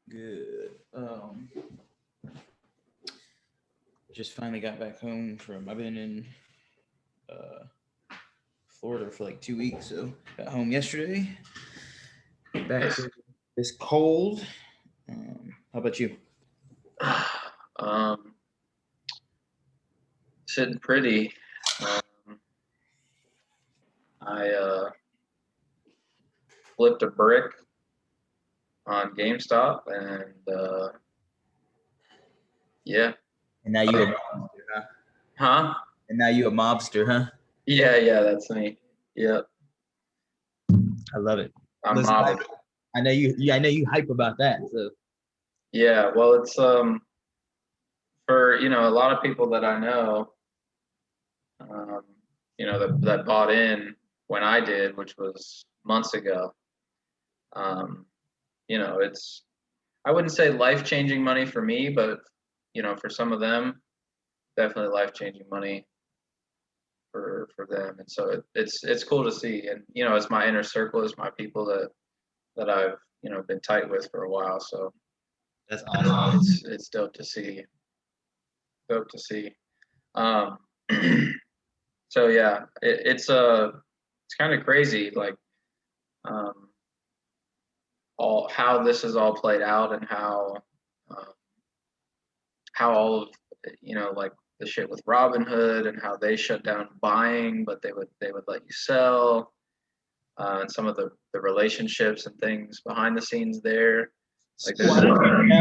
Good. Just finally got back home from. I've been in uh, Florida for like 2 weeks, so got home yesterday. Back Nice. to this cold. How about you? Um, Sitting pretty. Um, I flipped a brick on GameStop, and yeah, And now you a mobster, huh? huh? And now you a mobster, huh? Yeah, that's me. Yep, I love it. I'm Listen, mobbing. I know you. Yeah, I know you hype about that. So Yeah, well, it's for a lot of people that I know, um, that bought in when I did, which was months ago. Um, it's I wouldn't say life changing money for me, but for some of them, definitely life changing money for them. And so it's cool to see. And it's my inner circle, it's my people that I've been tight with for a while. So that's awesome. it's dope to see. Dope to see. Um, so yeah, it's kind of crazy, like um, all how this has all played out and um, how all of like the shit with Robinhood and how they shut down buying, but they would let you sell, and some of the relationships and things behind the scenes there. So Like why there's don't you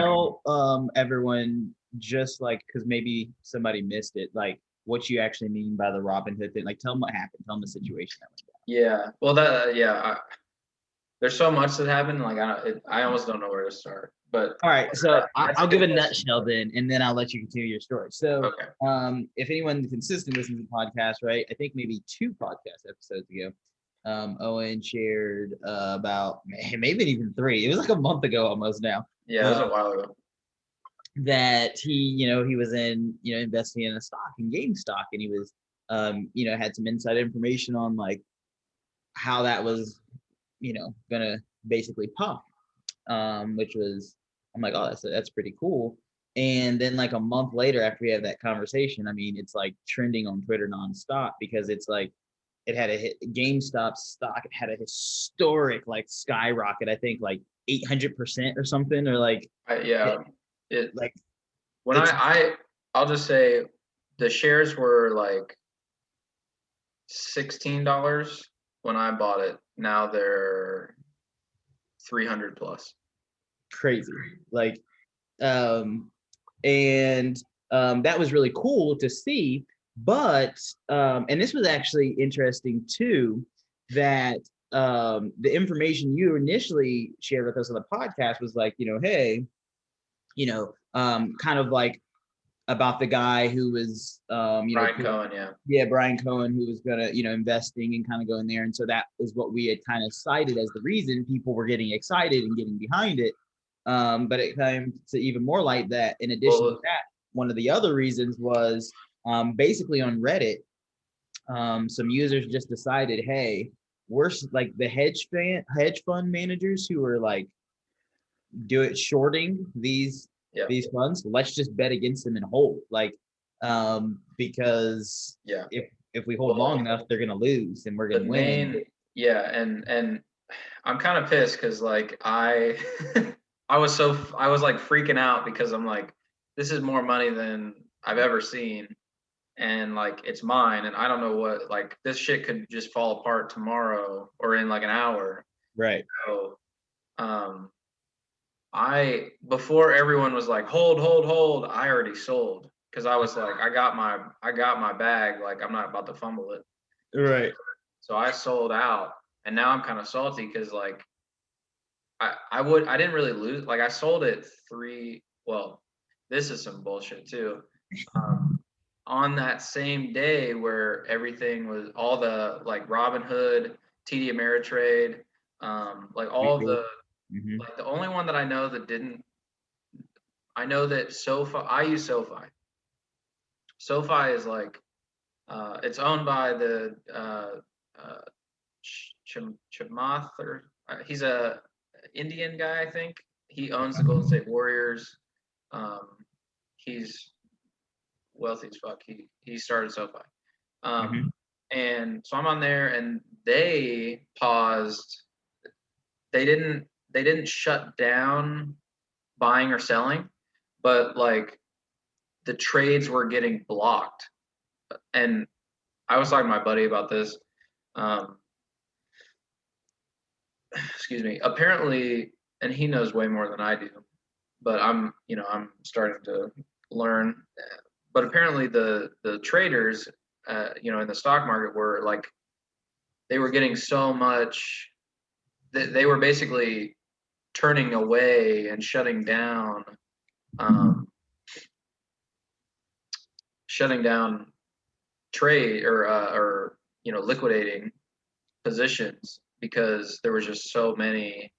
tell everyone just like because maybe somebody missed it, like what you actually mean by the Robin Hood thing? Like, tell them what happened. Tell them the situation that went yeah, well that yeah, there's so much that happened. Like I down. almost don't know where to start. But All right, so that's a I'll give good a question. nutshell then, and then I'll let you continue your story. So, Okay. if anyone consistent listens to the podcast, right? I think maybe two podcast episodes ago, Owen shared about maybe even three. It was like a month ago almost now. Yeah, it was Uh, a while ago. that he was in investing in a stock in GameStop, and he was had some inside information on like how that was gonna basically pop, which was I'm like, oh, that's pretty cool. And then like a month later, after we have that conversation, I mean, it's like trending on Twitter nonstop because it's like it had a hit GameStop stock. It had a historic like skyrocket. I think like 800% or something, or like Yeah, it like when it's I'll just say the shares were like $16 when I bought it. Now they're 300 plus. crazy. Like um, and that was really cool to see. But and this was actually interesting too, that the information you initially shared with us on the podcast was like, hey, kind of like about the guy who was, Brian Cohen, yeah. yeah, Brian Cohen, who was gonna, investing and kind of going there, and so that is what we had kind of cited as the reason people were getting excited and getting behind it. But it came to even more light that in addition to Well, that, one of the other reasons was basically on Reddit, some users just decided, hey, we're like the hedge fund managers who are like do it shorting yeah, these funds. Let's just bet against them and hold, like, because yeah. if we hold long Well, enough, they're gonna lose and we're the gonna win. main, yeah, and I'm kind of pissed because like I was like freaking out because I'm like, this is more money than I've ever seen, and like it's mine, and I don't know what, like this shit could just fall apart tomorrow or in like an hour. Right. So um I before everyone was like hold, I already sold because I was like I got my bag, like I'm not about to fumble it. Right. So I sold out, and now I'm kind of salty because like I didn't really lose, like I sold it three, well, this is some bullshit too. Um, on that same day where everything was all the like Robinhood, TD Ameritrade, like all Mutual. the, Mm-hmm. like the only one that I know that didn't, I know that SoFi, I use SoFi. SoFi is like, it's owned by the uh, Chamath, or he's a Indian guy, I think. he owns the Golden State Warriors. He's wealthy as fuck. He started SoFi. Mm-hmm. And so I'm on there, and they paused. They didn't shut down buying or selling, but like the trades were getting blocked. And I was talking to my buddy about this. Excuse me. Apparently, and he knows way more than I do, but I'm starting to learn. But apparently, the traders, in the stock market were like, they were getting so much. They were basically turning away and um, shutting down trade or liquidating positions because there was just so many,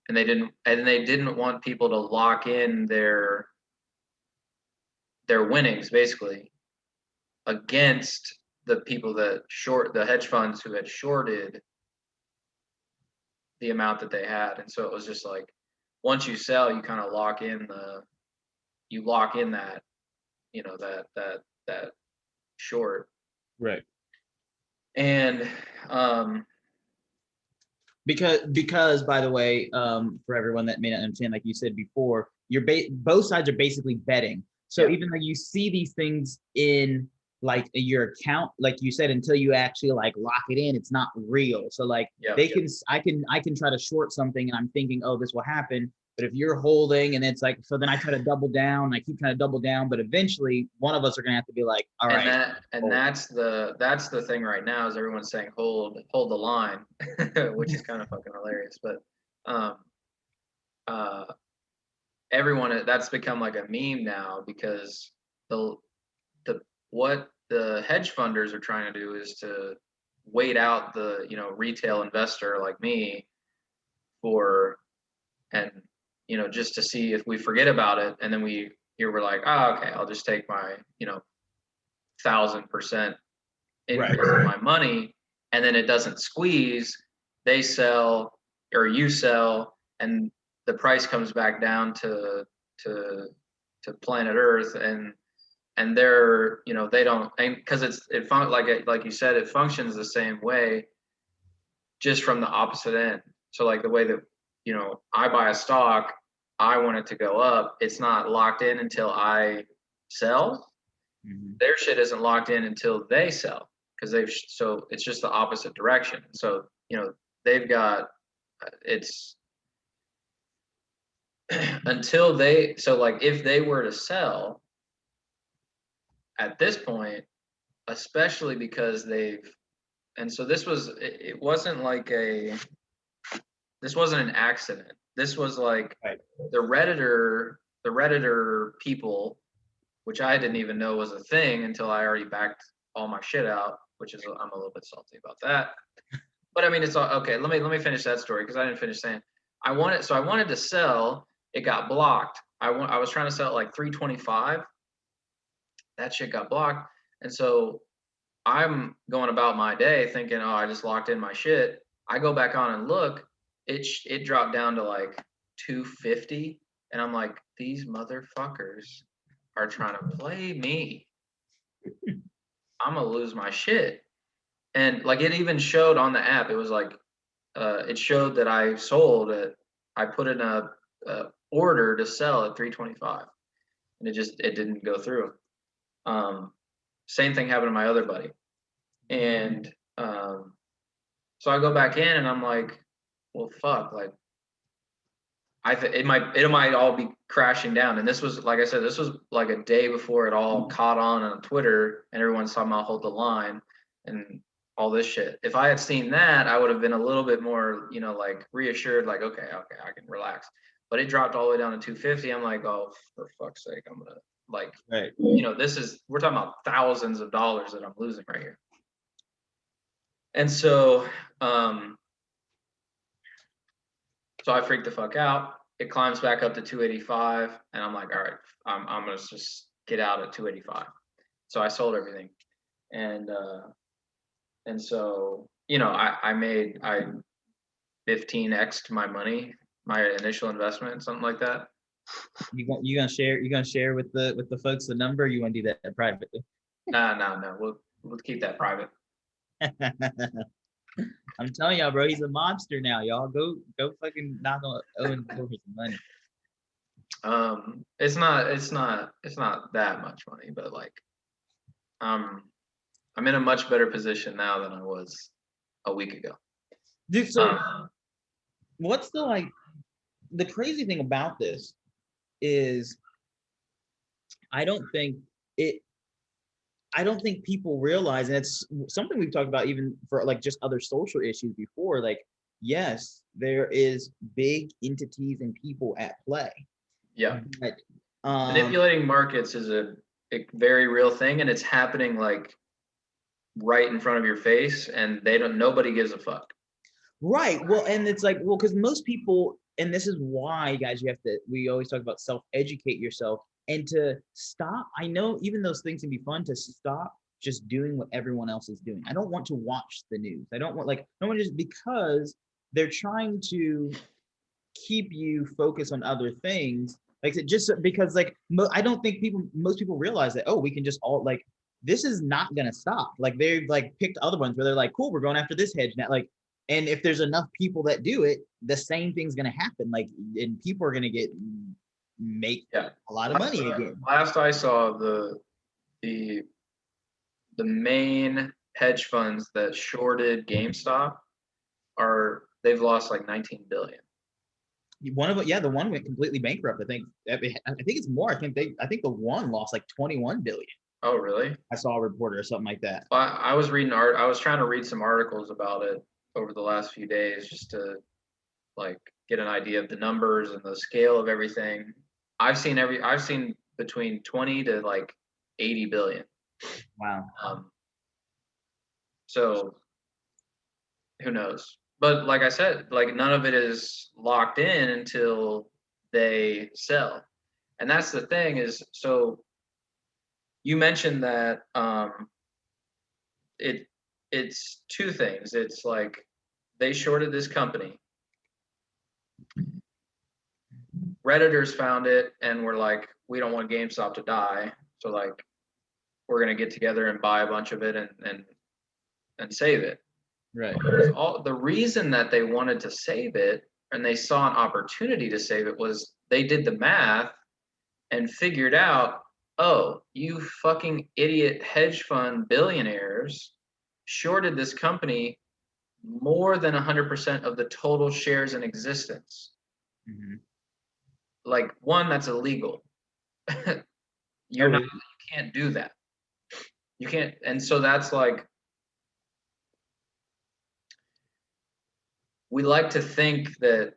and they didn't want people to lock in their winnings basically against the people that the hedge funds who had shorted the amount that they had. And so it was just like, once you sell, you kind of lock in that, that short. Right. And because by the way, for everyone that may not understand, like you said before, both sides are basically betting. So even though you see these things in like your account, like you said, until you actually like lock it in, it's not real. So like I can try to short something and I'm thinking, oh, this will happen. But if you're holding and it's like, so then I try to double down, I keep trying to double down, but eventually one of us are gonna have to be like, all right. That's the thing right now, is everyone's saying hold the line, which is kind of fucking hilarious. But everyone, that's become like a meme now, because what the hedge funders are trying to do is to wait out the retail investor like me just to see if we forget about it, and then we're like, oh, okay, I'll just take my 1,000% increase in my money, and then it doesn't squeeze. They sell, or you sell, and the price comes back down to planet Earth, and they're they don't, because like you said, it functions the same way, just from the opposite end. So like the way that I buy a stock, I want it to go up. It's not locked in until I sell. Mm-hmm. Their shit isn't locked in until they sell, because so it's just the opposite direction. So they've got it's until they, so like if they were to sell at this point, especially because and so this wasn't an accident. This was like the Redditor people, which I didn't even know was a thing until I already backed all my shit out, which is, I'm a little bit salty about that. But I mean, it's all okay. Let me finish that story, because I didn't finish saying I wanted to sell. It got blocked. I was trying to sell at like 325. That shit got blocked, and so I'm going about my day thinking, oh, I just locked in my shit. I go back on and look. It dropped down to like 250, and I'm like, these motherfuckers are trying to play me. I'm gonna lose my shit. And like, it even showed on the app. It was like, it showed that I sold it. I put in a order to sell at 325, and it didn't go through. Same thing happened to my other buddy, and so I go back in and I'm like, well, fuck, like it might all be crashing down. And this was, like I said, this was like a day before it all caught on Twitter, and everyone's talking about hold the line and all this shit. If I had seen that, I would have been a little bit more, like reassured, like, okay, I can relax. But it dropped all the way down to 250. I'm like, oh, for fuck's sake, I'm gonna like, we're talking about thousands of dollars that I'm losing right here. And so, so I freaked the fuck out. It climbs back up to 285, and I'm like, all right, I'm gonna just get out at 285. So I sold everything, and so I 15x'd my money my initial investment, something like that. You gonna share with the folks the number? You want to do that privately? No. We'll keep that private. I'm telling y'all, bro, he's a monster now. Y'all go fucking knock on Owen's door for some money. It's not that much money, but like, I'm in a much better position now than I was a week ago. Dude, so what's the crazy thing about this is I don't think people realize, and it's something we've talked about even for like just other social issues before, like, yes, there is big entities and people at play. Yeah. But, manipulating markets is a very real thing, and it's happening like right in front of your face, and nobody gives a fuck. Right. Well, and it's like, well, because most people, and this is why, guys, we always talk about self-educate yourself and to stop. I know even those things can be fun, to stop just doing what everyone else is doing. I don't want to watch the news. I don't want just because they're trying to keep you focused on other things. Like just because I don't think most people realize that, oh, we can just all like, this is not going to stop. Like they've like picked other ones where they're like, cool, we're going after this hedge now. Like, and if there's enough people that do it, the same thing's going to happen. Like, and people are going to make a lot of money again. Last I saw, the main hedge funds that shorted GameStop they've lost like 19 billion. One of it, the one went completely bankrupt. I think it's more. I think the one lost like 21 billion. Oh, really? I saw a report or something like that. I was reading I was trying to read some articles about it over the last few days just to like get an idea of the numbers and the scale of everything. I've seen between 20 to like 80 billion. Wow. So who knows? But like I said, like none of it is locked in until they sell. And that's the thing is, so you mentioned that it's two things. It's like they shorted this company. Redditors found it and were like, we don't want GameStop to die. So like we're gonna get together and buy a bunch of it and save it. Right. The reason that they wanted to save it and they saw an opportunity to save it was they did the math and figured out, oh, you fucking idiot hedge fund billionaires shorted this company more than 100% of the total shares in existence. Mm-hmm. Like, one, that's illegal. You can't do that. You can't. And so that's like, we like to think that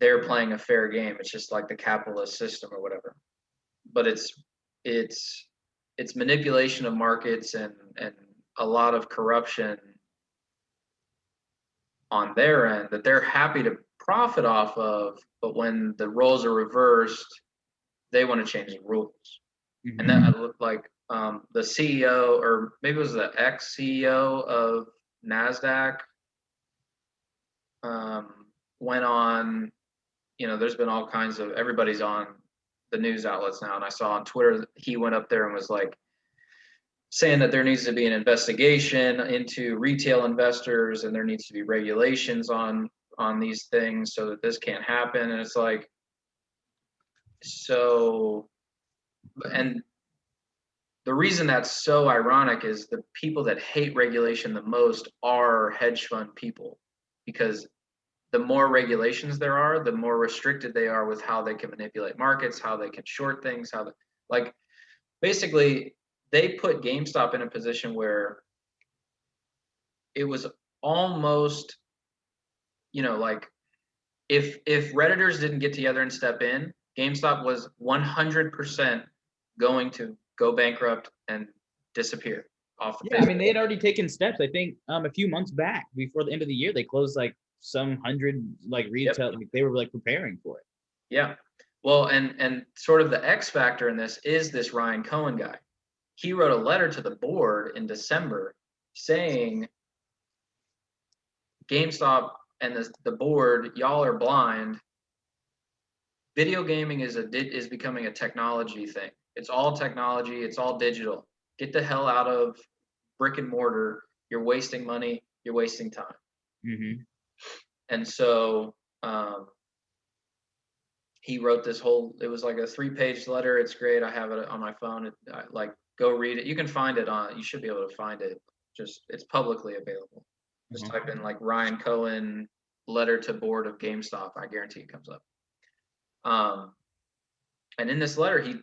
they're playing a fair game. It's just like the capitalist system or whatever. But it's manipulation of markets and a lot of corruption on their end that they're happy to profit off of, but when the roles are reversed, they want to change the rules. Mm-hmm. And that looked like the CEO, or maybe it was the ex-CEO of NASDAQ, went on, there's been all kinds of, everybody's on the news outlets now. And I saw on Twitter, he went up there and was like saying that there needs to be an investigation into retail investors and there needs to be regulations on these things so that this can't happen. And it's like, so, and the reason that's so ironic is the people that hate regulation the most are hedge fund people, because the more regulations there are, the more restricted they are with how they can manipulate markets, how they can short things, basically they put GameStop in a position where it was almost, like if Redditors didn't get together and step in, GameStop was 100% going to go bankrupt and disappear off the face. I mean, they had already taken steps. I think a few months back, before the end of the year, they closed like some 100 like retail. Like they were like preparing for it. Yeah. Well, and sort of the X factor in this is this Ryan Cohen guy. He wrote a letter to the board in December saying, GameStop and the board, y'all are blind. video gaming is becoming a technology thing. It's all technology. It's all digital. Get the hell out of brick and mortar. You're wasting money. You're wasting time. Mm-hmm. And so he wrote this whole. It was like a 3-page letter. It's great. I have it on my phone. Go read it. You can find it on. You should be able to find it. Just it's publicly available. Just type in like Ryan Cohen letter to board of GameStop. I guarantee it comes up. And in this letter, he,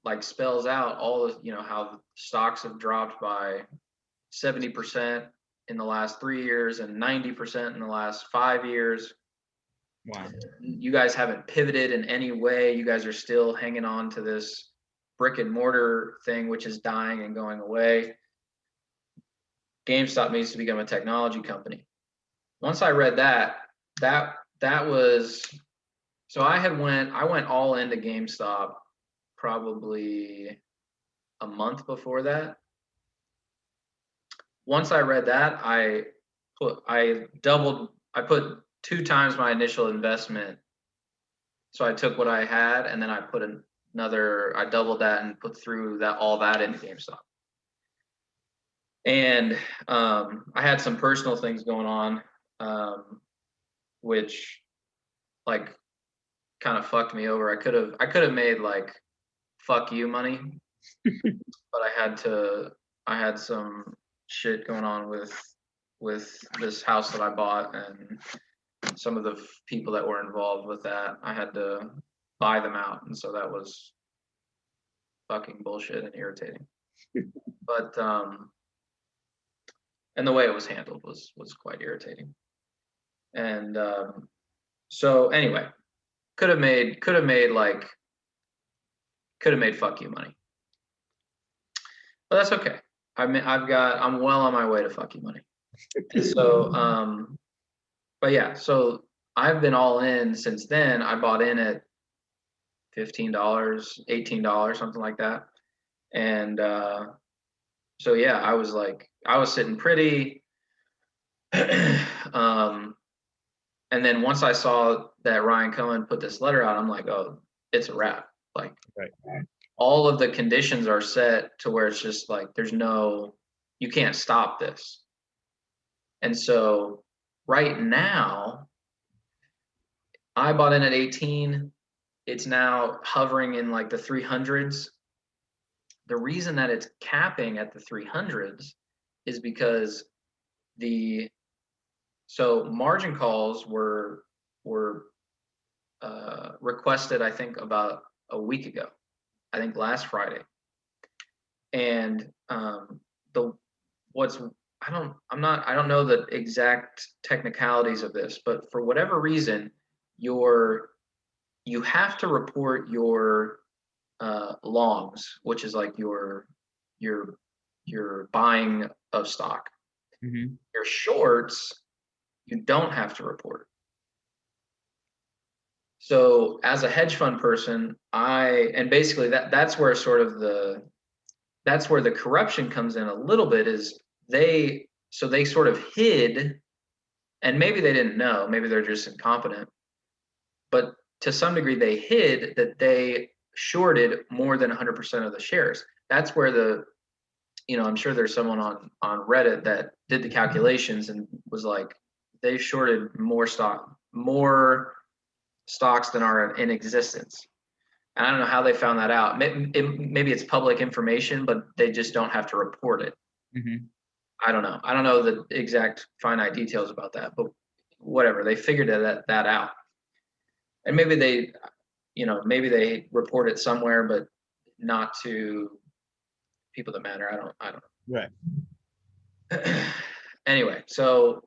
like spells out all the, how stocks have dropped by 70% in the last 3 years and 90% in the last 5 years. Wow. You guys haven't pivoted in any way. You guys are still hanging on to this brick and mortar thing, which is dying and going away. GameStop needs to become a technology company. Once I read that was, so I went all into GameStop probably a month before that. Once I read that, I put 2 times my initial investment. So I took what I had and then I put I doubled that and put through all that into GameStop. And I had some personal things going on, which like kind of fucked me over. I could have made like fuck you money, but I had some shit going on with this house that I bought and some of the people that were involved with that. I had to buy them out, and so that was fucking bullshit and irritating. But and the way it was handled was quite irritating. And so anyway, could have made fuck you money, but that's okay. I'm well on my way to fuck you money. And so but yeah, so I've been all in since then. I bought in at $15, $18, something like that. And so yeah, I was sitting pretty. And then once I saw that Ryan Cohen put this letter out, I'm like, oh, it's a wrap. Like, right. All of the conditions are set to where it's just like you can't stop this. And so right now, I bought in at 18. It's now hovering in like the 300s. The reason that it's capping at the 300s is because margin calls were requested, I think, about a week ago. I think last Friday. And I don't know the exact technicalities of this, but for whatever reason, you have to report your longs, which is like your buying of stock. Mm-hmm. Your shorts, you don't have to report. So as a hedge fund person, and basically that's where the corruption comes in a little bit, is they sort of hid, and maybe they didn't know, maybe they're just incompetent, but to some degree they hid that they shorted more than 100% of the shares. That's where I'm sure there's someone on Reddit that did the calculations and was like, they shorted more stocks than are in existence. And I don't know how they found that out. Maybe it's public information, but they just don't have to report it. Mm-hmm. I don't know. I don't know the exact finite details about that, but whatever. They figured that out. And maybe they report it somewhere, but not to people that matter. I don't know. Right. Anyway, so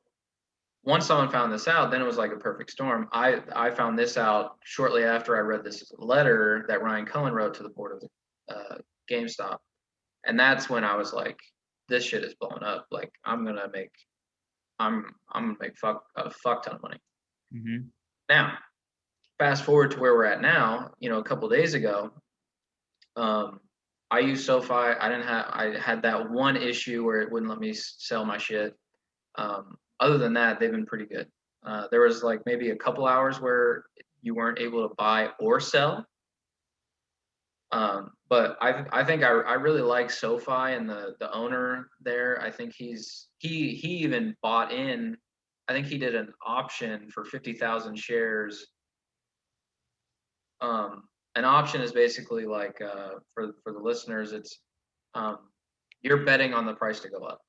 once someone found this out, then it was like a perfect storm. I found this out shortly after I read this letter that Ryan Cohen wrote to the board of GameStop. And that's when I was like, this shit is blowing up. Like I'm gonna make a fuck ton of money. Mm-hmm. Now, fast forward to where we're at now, a couple of days ago, I used SoFi. I had that one issue where it wouldn't let me sell my shit. Other than that, they've been pretty good. There was like maybe a couple hours where you weren't able to buy or sell. But I think I really like SoFi and the owner there. I think he even bought in. I think he did an option for 50,000 shares. An option is basically like for the listeners, it's you're betting on the price to go up.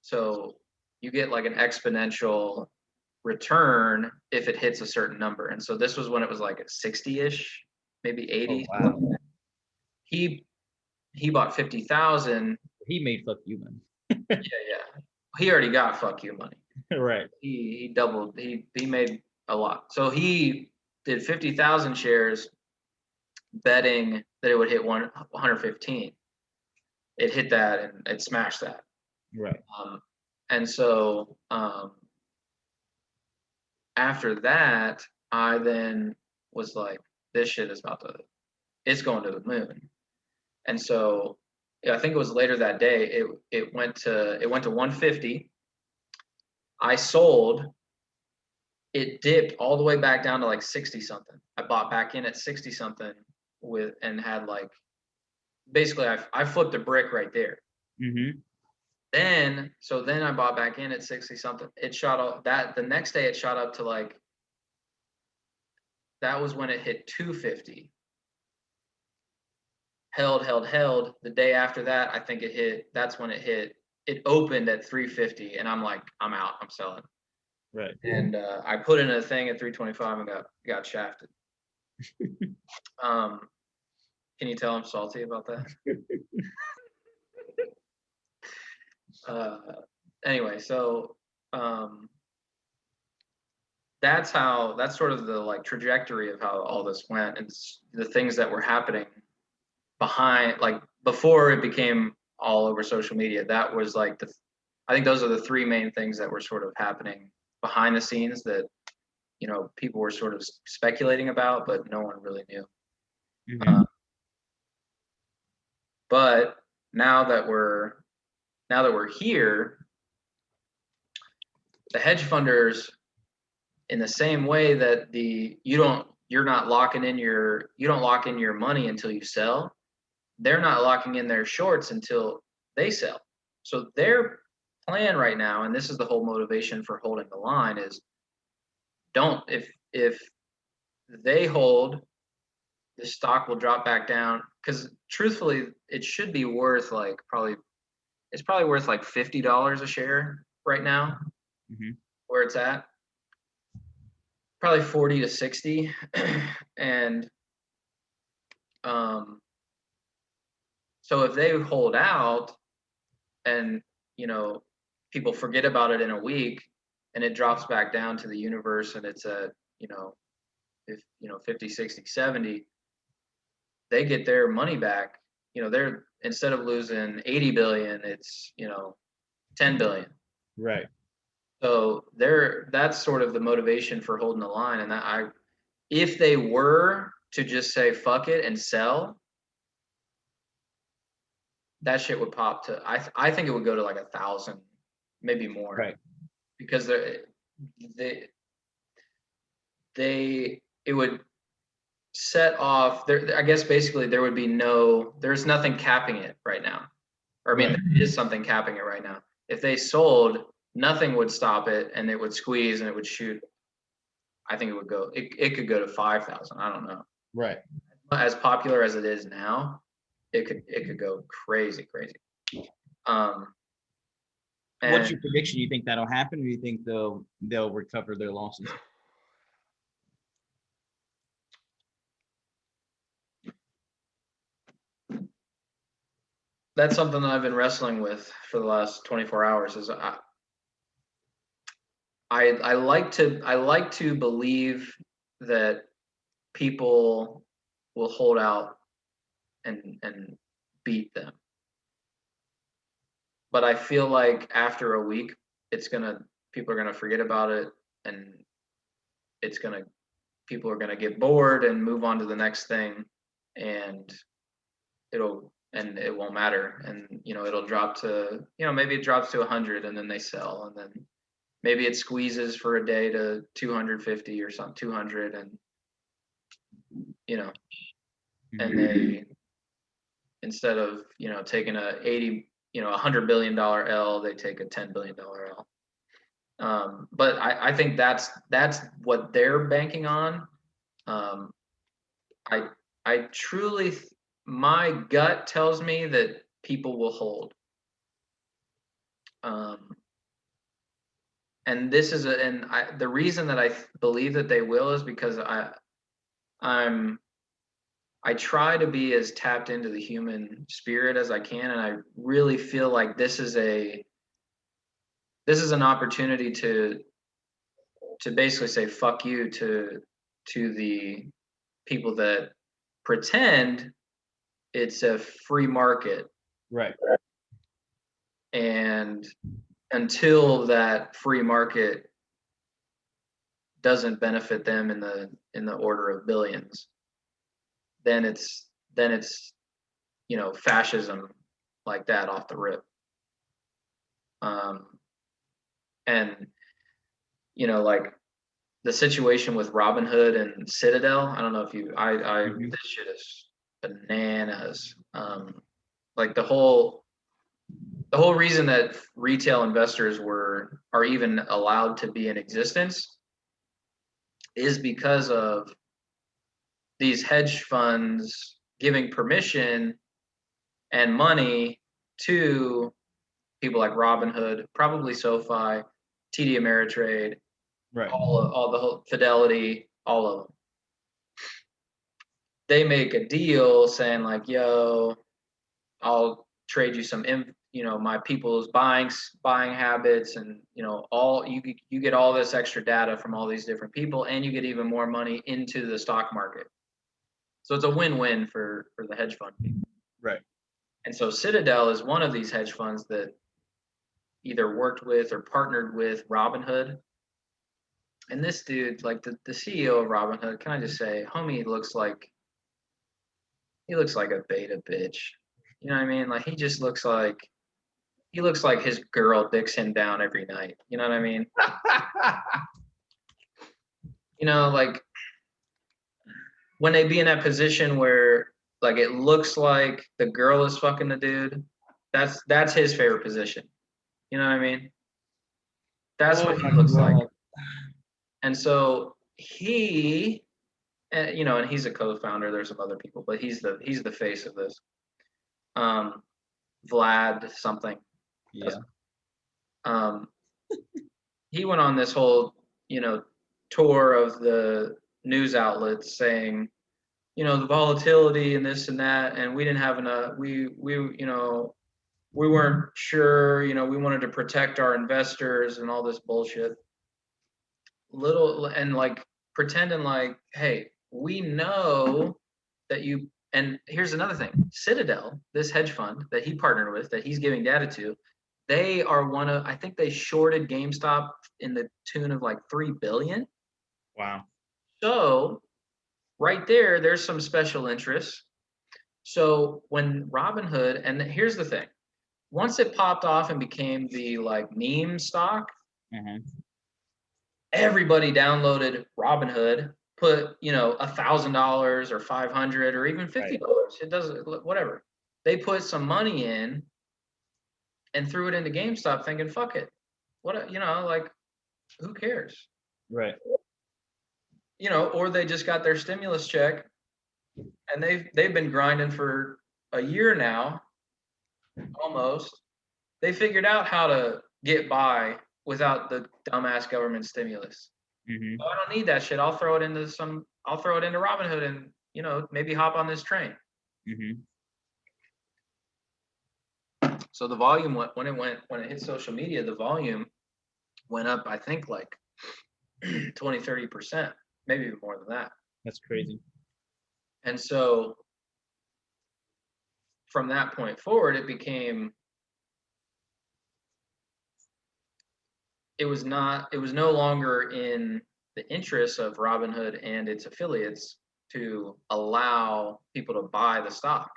So you get like an exponential return if it hits a certain number. And so this was when it was like 60-ish, maybe 80. Oh, wow. He bought 50,000. He made fuck you money. Yeah. He already got fuck you money. Right. He doubled. He made a lot. So he did 50,000 shares, betting that it would hit 115. It hit that and it smashed that. Right. And so after that, I then was like, this shit is it's going to the moon. And so I think it was later that day, it went to 150. I sold. It dipped all the way back down to like 60 something. I bought back in at 60 something and had like, basically I flipped a brick right there. Mm-hmm. Then I bought back in at 60 something. It shot up the next day it shot up to like, that was when it hit 250. Held. The day after that, I think that's when it hit. It opened at 350 and I'm like, I'm out, I'm selling. Right. And I put in a thing at 325 and got shafted. Can you tell I'm salty about that? Anyway, so that's sort of the like trajectory of how all this went and the things that were happening behind, like before it became all over social media. That was like I think those are the three main things that were sort of happening behind the scenes that, you know, people were sort of speculating about, but no one really knew. Mm-hmm. But now that we're here, the hedge funders, in the same way that you don't lock in your money until you sell, they're not locking in their shorts until they sell. So their plan right now, and this is the whole motivation for holding the line, is if they hold, the stock will drop back down, because truthfully it should be worth like it's probably worth like $50 a share right now. Mm-hmm. Where it's at, probably 40 to 60. And so if they hold out and, you know, people forget about it in a week and it drops back down to the universe and it's at, 50, 60, 70, they get their money back. They're, instead of losing 80 billion, it's, 10 billion. Right. So that's sort of the motivation for holding the line. And if they were to just say fuck it and sell, that shit would pop to, I think it would go to like 1,000, maybe more. Right. Because it would set off there. I guess basically there's nothing capping it right now. Or I mean, right. There is something capping it right now. If they sold, nothing would stop it and it would squeeze and it would shoot. I think it could go to 5,000. I don't know. Right. As popular as it is now, it could go crazy. What's your prediction? You think that'll happen, or do you think they'll recover their losses? That's something that I've been wrestling with for the last 24 hours. Is I like to believe that people will hold out and beat them. But I feel like after a week, people are gonna forget about it, and people are gonna get bored and move on to the next thing, and it won't matter, and it'll drop to, maybe it drops to 100 and then they sell, and then maybe it squeezes for a day to 250 or something, 200, and you know, and they, instead of, taking $100 billion L, they take a $10 billion L. But I think that's what they're banking on. I truly, my gut tells me that people will hold. And this is the reason that I believe that they will is because I try to be as tapped into the human spirit as I can, and I really feel like this is an opportunity to basically say fuck you to the people that pretend it's a free market. Right. And until that free market doesn't benefit them in the order of billions, then it's fascism like that off the rip. And like the situation with Robinhood and Citadel, I don't know if this shit is bananas. Like the whole reason that retail investors are even allowed to be in existence is because of these hedge funds giving permission and money to people like Robinhood, probably SoFi, TD Ameritrade, right, all the whole Fidelity, all of them. They make a deal saying like, "Yo, I'll trade you some, my people's buying habits, and all you get all this extra data from all these different people, and you get even more money into the stock market." So it's a win-win for the hedge fund people. right. And so Citadel is one of these hedge funds that either worked with or partnered with Robinhood. And this dude, like the CEO of Robinhood, can I just say, homie looks like a beta bitch. You know what I mean? Like he looks like his girl dicks him down every night. You know what I mean? Like when they be in that position where like it looks like the girl is fucking the dude, that's his favorite position. You know what I mean? That's what he looks like. And so he, and he's a co-founder. There's some other people, but he's the face of this. Vlad something. Yeah. He went on this whole, tour of the news outlets saying, the volatility and this and that, and we didn't have enough. We weren't sure. We wanted to protect our investors and all this bullshit. And like pretending like, hey, we know that you. And here's another thing: Citadel, this hedge fund that he partnered with, that he's giving data to, they are one of. I think they shorted GameStop in the tune of like $3 billion. Wow. So right there's some special interests. So when Robinhood, and here's the thing, once it popped off and became the like meme stock, everybody downloaded Robinhood, put $1,000 or $500 or even $50. Right. It doesn't, whatever. They put some money in and threw it into GameStop, thinking, "Fuck it, what like, who cares?" Right. Or they just got their stimulus check, and they've been grinding for a year now, almost. They figured out how to get by without the dumbass government stimulus. Mm-hmm. Oh, I don't need that shit. I'll throw it into Robinhood and maybe hop on this train. Mm-hmm. So the volume when it hit social media, the volume went up, I think like 20-30%, maybe even more than that. That's crazy. And so from that point forward, it was no longer in the interests of Robinhood and its affiliates to allow people to buy the stock.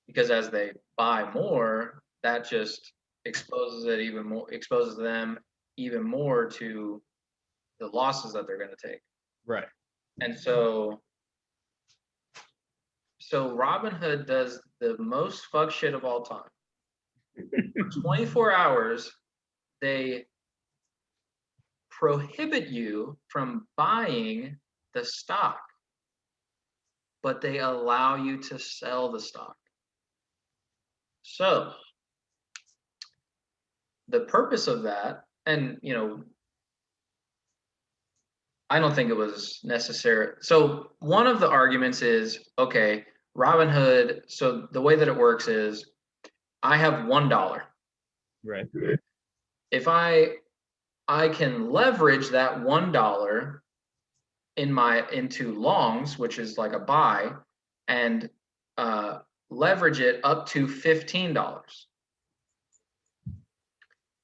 Because as they buy more, that just exposes them even more to the losses that they're going to take. Right. And so Robinhood does the most fuck shit of all time. For 24 hours, they prohibit you from buying the stock, but they allow you to sell the stock. So the purpose of that, and I don't think it was necessary. So one of the arguments is, okay, Robinhood, so the way that it works is I have $1. Right. If I can leverage that $1 into longs, which is like a buy, and leverage it up to $15.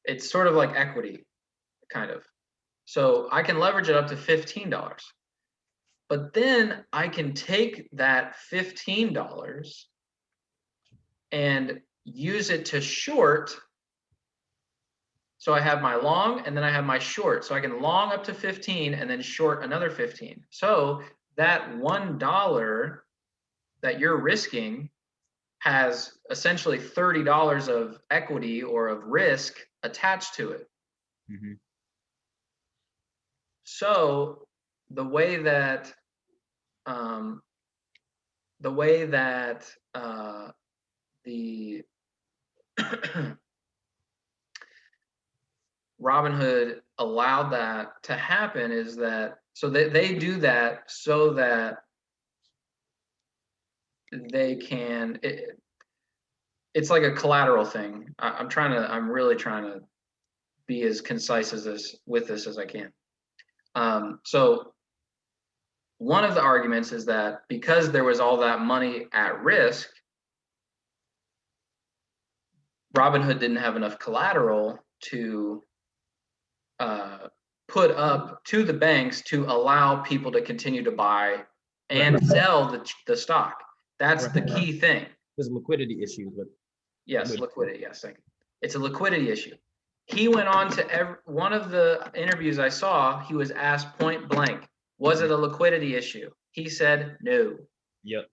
It's sort of like equity, kind of. So I can leverage it up to $15. But then I can take that $15 and use it to short. So I have my long and then I have my short. So I can long up to 15 and then short another 15. So that $1 that you're risking has essentially $30 of equity or of risk attached to it. Mm-hmm. So the way that the Robinhood allowed that to happen is that so they do that so that they can it's like a collateral thing. I'm really trying to be as concise as this with this as I can. So one of the arguments is that because there was all that money at risk, Robinhood didn't have enough collateral to put up to the banks to allow people to continue to buy and sell the stock. That's the key thing. There's a liquidity issue with. Yes, liquidity. Yes, it's a liquidity issue. He went on to one of the interviews I saw. He was asked point blank, "Was it a liquidity issue?" He said, "No." Yep.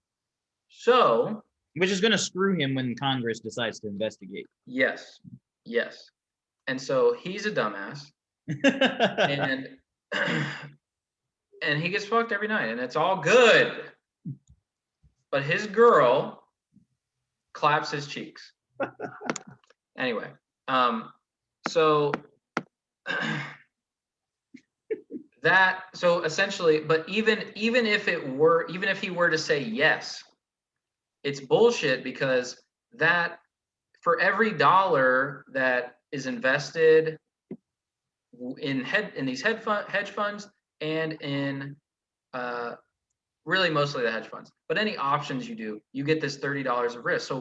So, which is going to screw him when Congress decides to investigate. Yes. And so he's a dumbass, and he gets fucked every night, and it's all good. But his girl claps his cheeks. Anyway, so essentially, but even if he were to say yes, it's bullshit because that for every dollar that is invested in these hedge funds and in really mostly the hedge funds, but any options you do, you get this $30 of risk.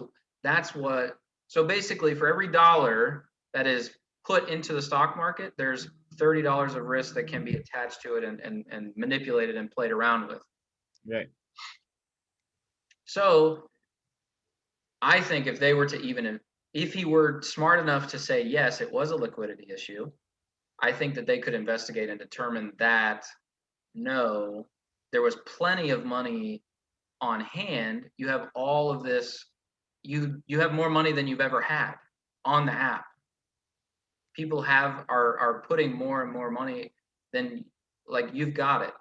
So basically for every dollar that is put into the stock market, there's $30 of risk that can be attached to it and manipulated and played around with. Right. So I think if he were smart enough to say, yes, it was a liquidity issue, I think that they could investigate and determine that, no, there was plenty of money on hand. You have all of this, you have more money than you've ever had on the app. People are putting more and more money than, like, you've got it.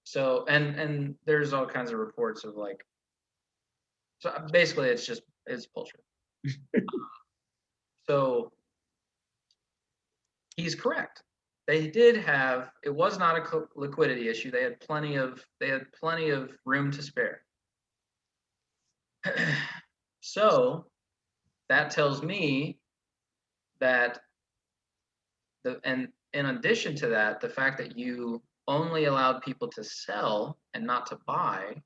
So, and there's all kinds of reports of like, so basically it's bullshit. So he's correct. It was not a liquidity issue. They had plenty of room to spare. So that tells me that and in addition to that, the fact that you only allowed people to sell and not to buy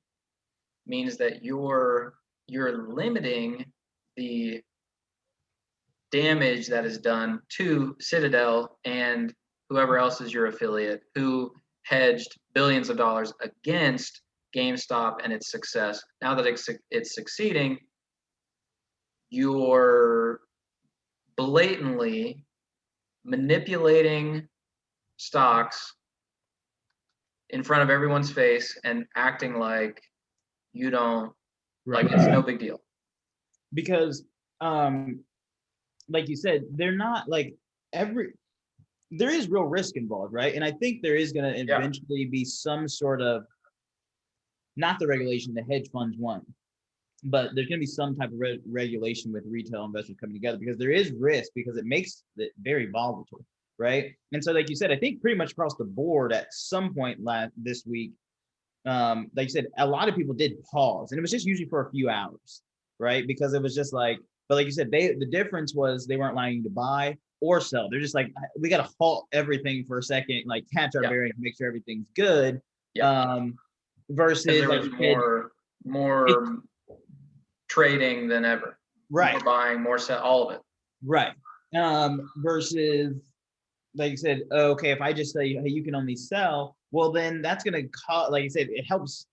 means that you're limiting the damage that is done to Citadel and whoever else is your affiliate who hedged billions of dollars against GameStop and its success. Now that it's succeeding, you're blatantly manipulating stocks in front of everyone's face and acting like you don't, Right. like it's no big deal. Because, like you said, they're not like there is real risk involved, right? And I think there is going to eventually be some sort of, not the regulation the hedge funds want, but there's going to be some type of regulation with retail investors coming together, because there is risk, because it makes it very volatile, right? And so, like you said, I think pretty much across the board at some point this week, like you said, a lot of people did pause, and it was just usually for a few hours, right? Because it was just like, but like you said, the difference was they weren't allowing you to buy or sell. They're just like, we got to halt everything for a second, like catch our bearings, make sure everything's good. Versus there was more trading than ever. Right. More buying, more sell, all of it. Right. Versus, like you said, okay, if I just say, hey, you can only sell, well, then that's going to cause, like you said, it helps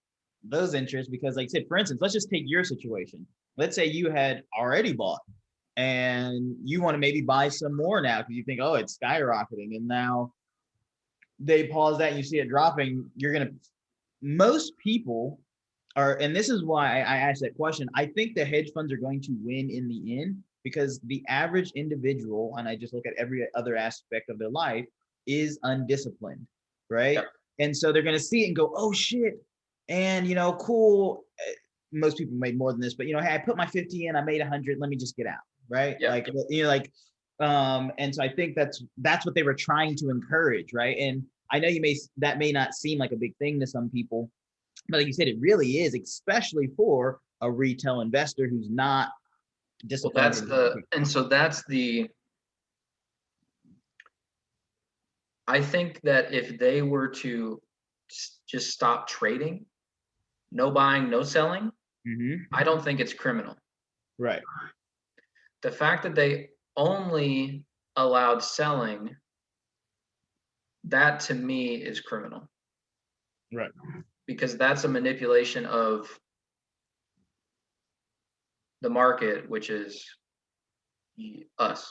those interests, because like I said, for instance, let's just take your situation. Let's say you had already bought and you want to maybe buy some more now because you think, oh, it's skyrocketing. And now they pause that and you see it dropping. Most people are, and this is why I asked that question. I think the hedge funds are going to win in the end, because the average individual, and I just look at every other aspect of their life, is undisciplined, right? Yep. And so they're going to see it and go, oh shit. And, cool. Most people made more than this, but, hey, I put my 50 in, I made 100. Let me just get out. Right. Yep. And so I think that's what they were trying to encourage. Right. And I know that may not seem like a big thing to some people, but like you said, it really is, especially for a retail investor who's not disciplined. I think that if they were to just stop trading, no buying, no selling, I don't think it's criminal. Right. The fact that they only allowed selling, that to me is criminal. Right. Because that's a manipulation of the market, which is us.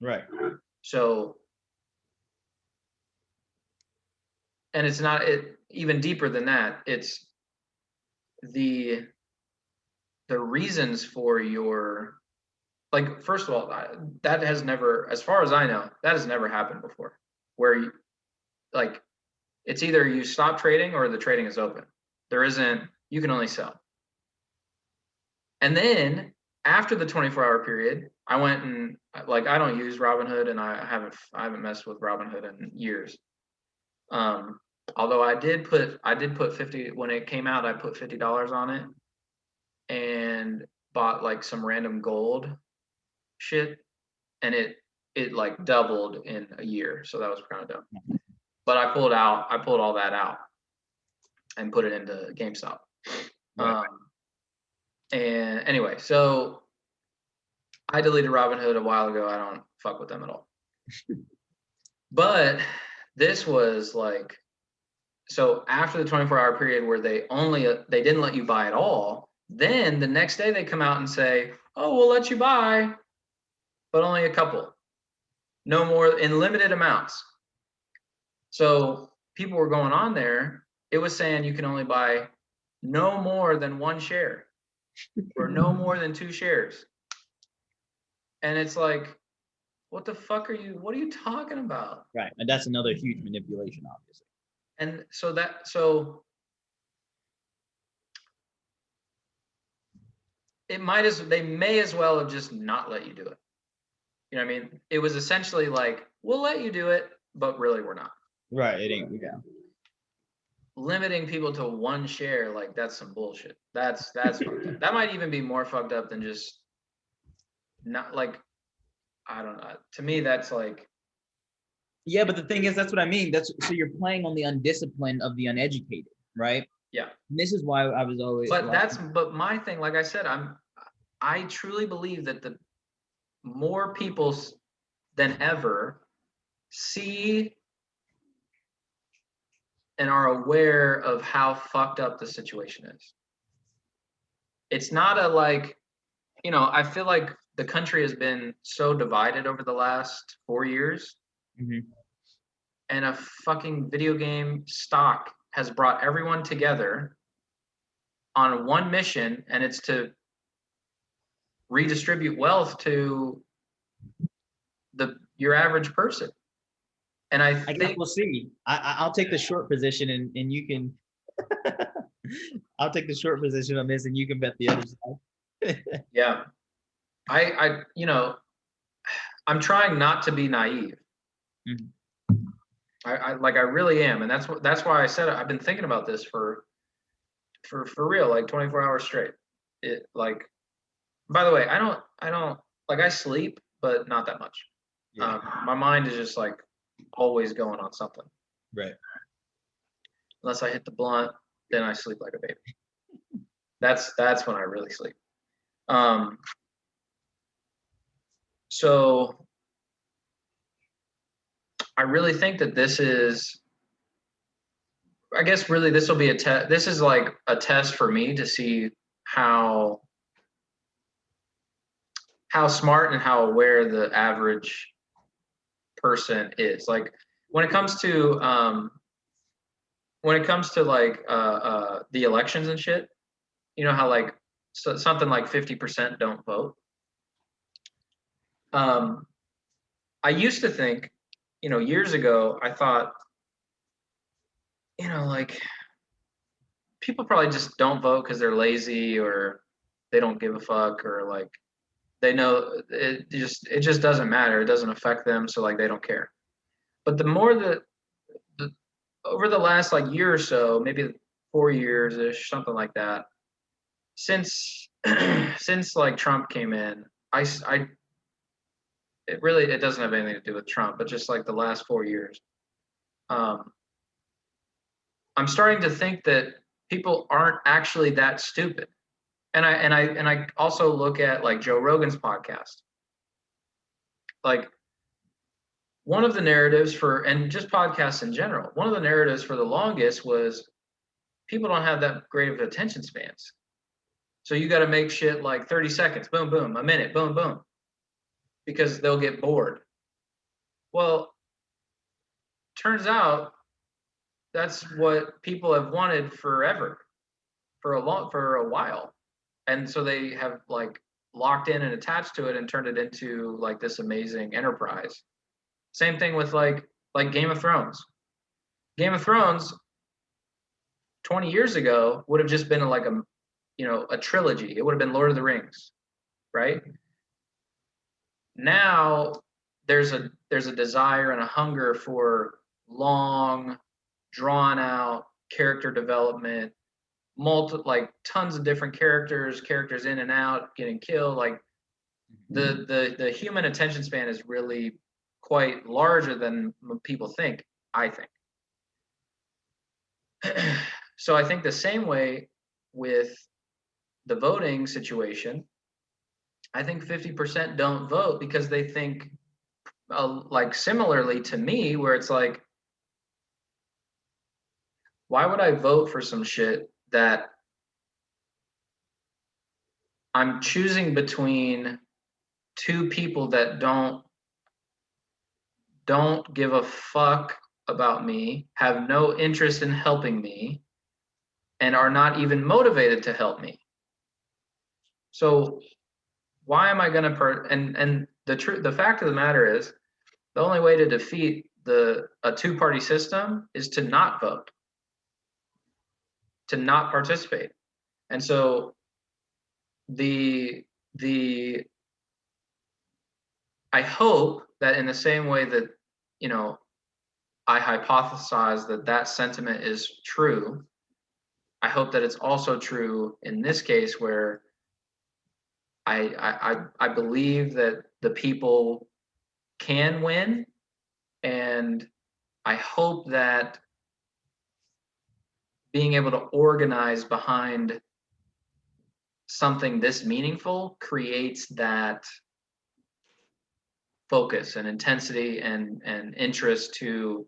Right. So, and it's not even deeper than that. It's the reasons for your, like, first of all, that has never, as far as I know, that has never happened before, where you, like, it's either you stop trading or the trading is open. There isn't, you can only sell. And then after the 24-hour period, I went and, like, I don't use Robinhood, and I haven't messed with Robinhood in years. Although I did put 50, when it came out, I put $50 on it and bought like some random gold shit, and it like doubled in a year. So that was kind of dumb. But I pulled all that out and put it into GameStop. Right. And anyway, so I deleted Robinhood a while ago. I don't fuck with them at all. But this was like, so after the 24-hour period where they didn't let you buy at all, then the next day they come out and say, oh, we'll let you buy, but only a couple. No more, in limited amounts. So people were going on there. It was saying you can only buy no more than 1 share or no more than 2 shares. And it's like, what are you talking about? Right. And that's another huge manipulation, obviously. And so they may as well have just not let you do it. You know what I mean? It was essentially like, we'll let you do it, but really we're not. Right. It ain't. Yeah. Limiting people to 1 share, like, that's some bullshit. That's fucked up. That might even be more fucked up than just not, like, I don't know. To me, that's like. Yeah, but the thing is, that's what I mean. So you're playing on the undisciplined of the uneducated, right? Yeah. And this is why I was always. But my thing, like I said, I truly believe that the more people than ever see and are aware of how fucked up the situation is. It's not a, like, I feel like the country has been so divided over the last 4 years. and a fucking video game stock has brought everyone together on one mission, and it's to redistribute wealth to your average person. And I guess think we'll see. I'll take the short position, and you can. I'll take the short position on this, and you can bet the other side. yeah, I I'm trying not to be naive. Mm-hmm. I really am, and that's why I said it. I've been thinking about this for real, like 24 hours straight. It like, by the way, I don't like, I sleep, but not that much. Yeah. My mind is just like always going on something. Right. Unless I hit the blunt, then I sleep like a baby. That's when I really sleep. So I really think that this is, I guess really this will be a test. This is like a test for me to see how smart and how aware the average person is. Like when it comes to like the elections and shit, you know how like something like 50% don't vote. I used to think, years ago, I thought, like people probably just don't vote because they're lazy or they don't give a fuck, or like they know it just doesn't matter. It doesn't affect them. So like they don't care. But the more that over the last like year or so, maybe 4 years ish, something like that, since since like Trump came in, it doesn't have anything to do with Trump, but just like the last 4 years, I'm starting to think that people aren't actually that stupid. And I also look at like Joe Rogan's podcast. Like one of the narratives and just podcasts in general, one of the narratives for the longest was people don't have that great of attention spans. So you got to make shit like 30 seconds, boom, boom, a minute, boom, boom, because they'll get bored. Well, turns out that's what people have wanted forever, for a while. And so they have like locked in and attached to it and turned it into like this amazing enterprise. Same thing with like Game of Thrones. Game of Thrones 20 years ago would have just been like a trilogy. It would have been Lord of the Rings, right? Now there's a desire and a hunger for long, drawn out character development, like tons of different characters in and out, getting killed. Like the human attention span is really quite larger than people think, I think. So I think the same way with the voting situation, I think 50% don't vote because they think like similarly to me, where it's like, why would I vote for some shit that I'm choosing between two people that don't give a fuck about me, have no interest in helping me, and are not even motivated to help me. So why am I going to and the fact of the matter is, the only way to defeat a two-party system is to not vote, to not participate. And so I hope that in the same way that, I hypothesize that sentiment is true, I hope that it's also true in this case, where I believe that the people can win, and I hope that being able to organize behind something this meaningful creates that focus and intensity and interest to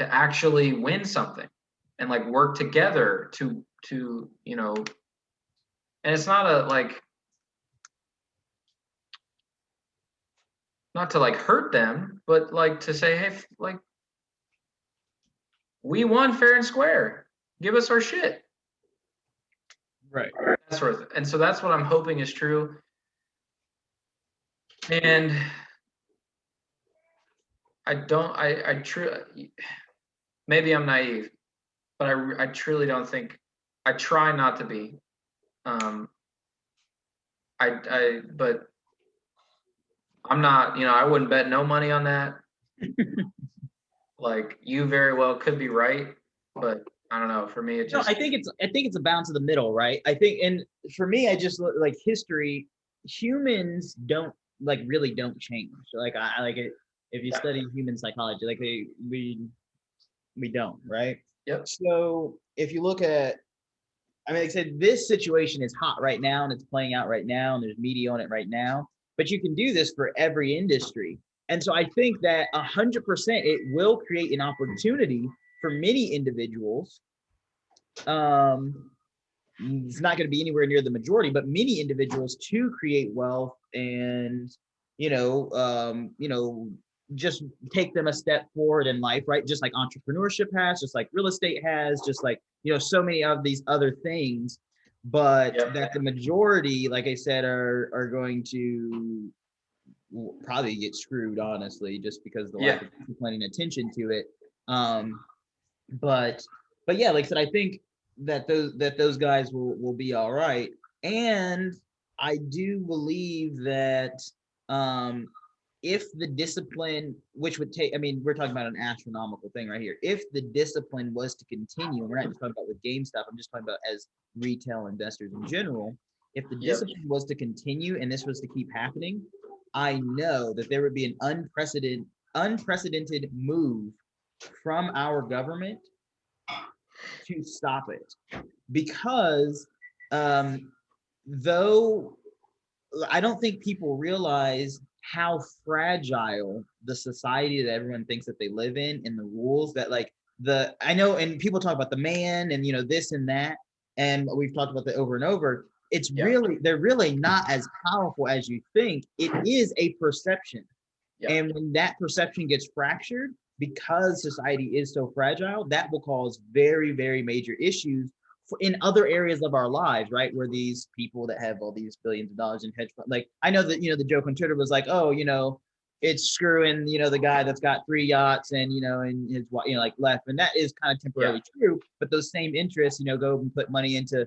actually win something, and like work together to and it's not not to like hurt them, but like to say, hey, like we won fair and square. Give us our shit. Right. That sort of thing. And so that's what I'm hoping is true. And I truly, maybe I'm naive, but I truly don't think, I try not to be. But I'm not, I wouldn't bet no money on that. Like, you very well could be right, but I don't know. For me, it just. No, I think it's a balance of the middle, right? I think, and for me, I just look like history. Humans don't really don't change. Like I like it. If you study human psychology, like we don't, right? Yep. So if you look at, I mean, like I said, this situation is hot right now and it's playing out right now, and there's media on it right now. But you can do this for every industry, and so I think that 100% it will create an opportunity for many individuals. It's not going to be anywhere near the majority, but many individuals to create wealth and just take them a step forward in life, right? Just like entrepreneurship has, just like real estate has, just like so many of these other things. But that the majority, like I said, are going to probably get screwed, honestly, just because of the lack of discipline and attention to it. But yeah, like I said, I think that those guys will be all right. And I do believe that if the discipline, which would take, I mean, we're talking about an astronomical thing right here. If the discipline was to continue, and we're not just talking about with game stuff, I'm just talking about as retail investors in general. If the discipline was to continue and this was to keep happening, I know that there would be an unprecedented move from our government to stop it, because though I don't think people realize how fragile the society that everyone thinks that they live in, and the rules that I know, and people talk about the man and this and that, and we've talked about that over and over. It's really, they're really not as powerful as you think. It is a perception. And when that perception gets fractured, because society is so fragile, that will cause very, very major issues in other areas of our lives, right? Where these people that have all these billions of dollars in hedge funds, like I know that, the joke on Twitter was like, oh, it's screwing, the guy that's got 3 yachts and, and his, like left. And that is kind of temporarily true, but those same interests, go and put money into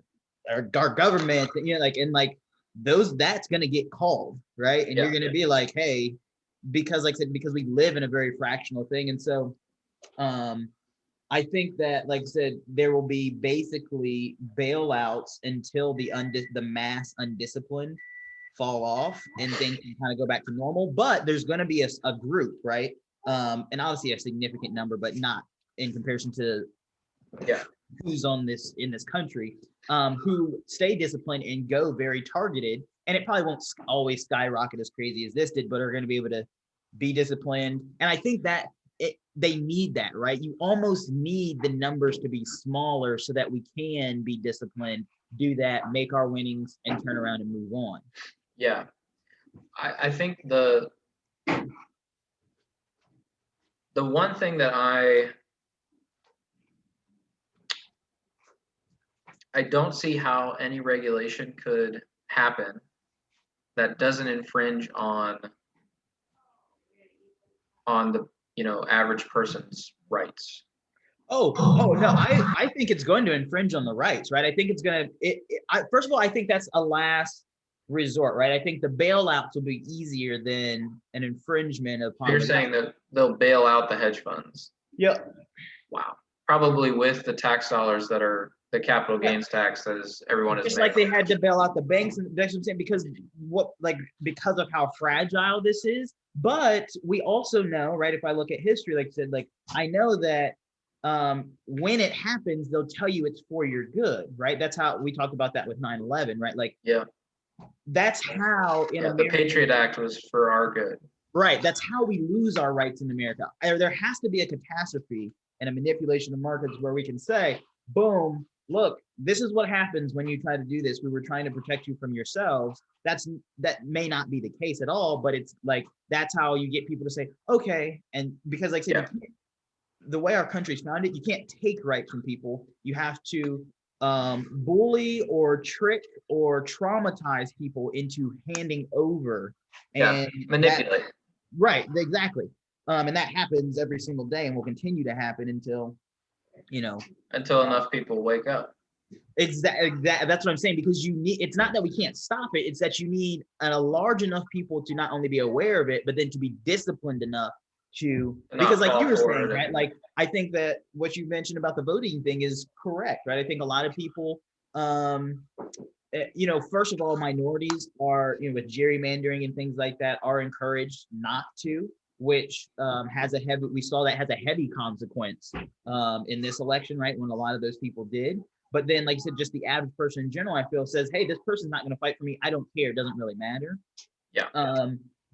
our government, that's going to get called, right? And you're going to be like, hey, because like I said, because we live in a very fractional thing. And so I think that, like I said, there will be basically bailouts until the mass undisciplined fall off and things can kind of go back to normal. But there's going to be a group, right? And obviously a significant number, but not in comparison to who's in this country, who stay disciplined and go very targeted. And it probably won't always skyrocket as crazy as this did, but are going to be able to be disciplined. And I think that they need that, right? You almost need the numbers to be smaller so that we can be disciplined, do that, make our winnings, and turn around and move on. Yeah. I think the one thing that I don't see how any regulation could happen that doesn't infringe on the average person's rights. Oh no, I think it's going to infringe on the rights, right? I think it's going to. First of all, I think that's a last resort, right? I think the bailouts will be easier than an infringement upon. You're saying that they'll bail out the hedge funds? Yep. Wow. Probably with the tax dollars that are the capital gains tax that is everyone is. Just like they had to bail out the banks, and that's what I'm saying, because because of how fragile this is. But we also know, right? If I look at history, like I said, I know that when it happens, they'll tell you it's for your good, right? That's how we talked about that with 9/11, right? That's how in America, the Patriot Act was for our good. Right. That's how we lose our rights in America. There has to be a catastrophe and a manipulation of markets where we can say, boom, look, this is what happens when you try to do this. We were trying to protect you from yourselves. That may not be the case at all, but it's like, that's how you get people to say, okay. And because like I said, the way our country's founded, you can't take rights from people. You have to bully or trick or traumatize people into handing over. And manipulate. Right, exactly. And that happens every single day and will continue to happen until, until enough people wake up. Exactly. That's what I'm saying, because it's not that we can't stop it. It's that you need a large enough people to not only be aware of it, but then to be disciplined enough because like you were saying, right? Like, I think that what you mentioned about the voting thing is correct, right? I think a lot of people, first of all, minorities are, with gerrymandering and things like that, are encouraged not to, which we saw that has a heavy consequence in this election, right? When a lot of those people did. But then, like I said, just the average person in general, I feel, says, hey, this person's not going to fight for me. I don't care. It doesn't really matter. Yeah.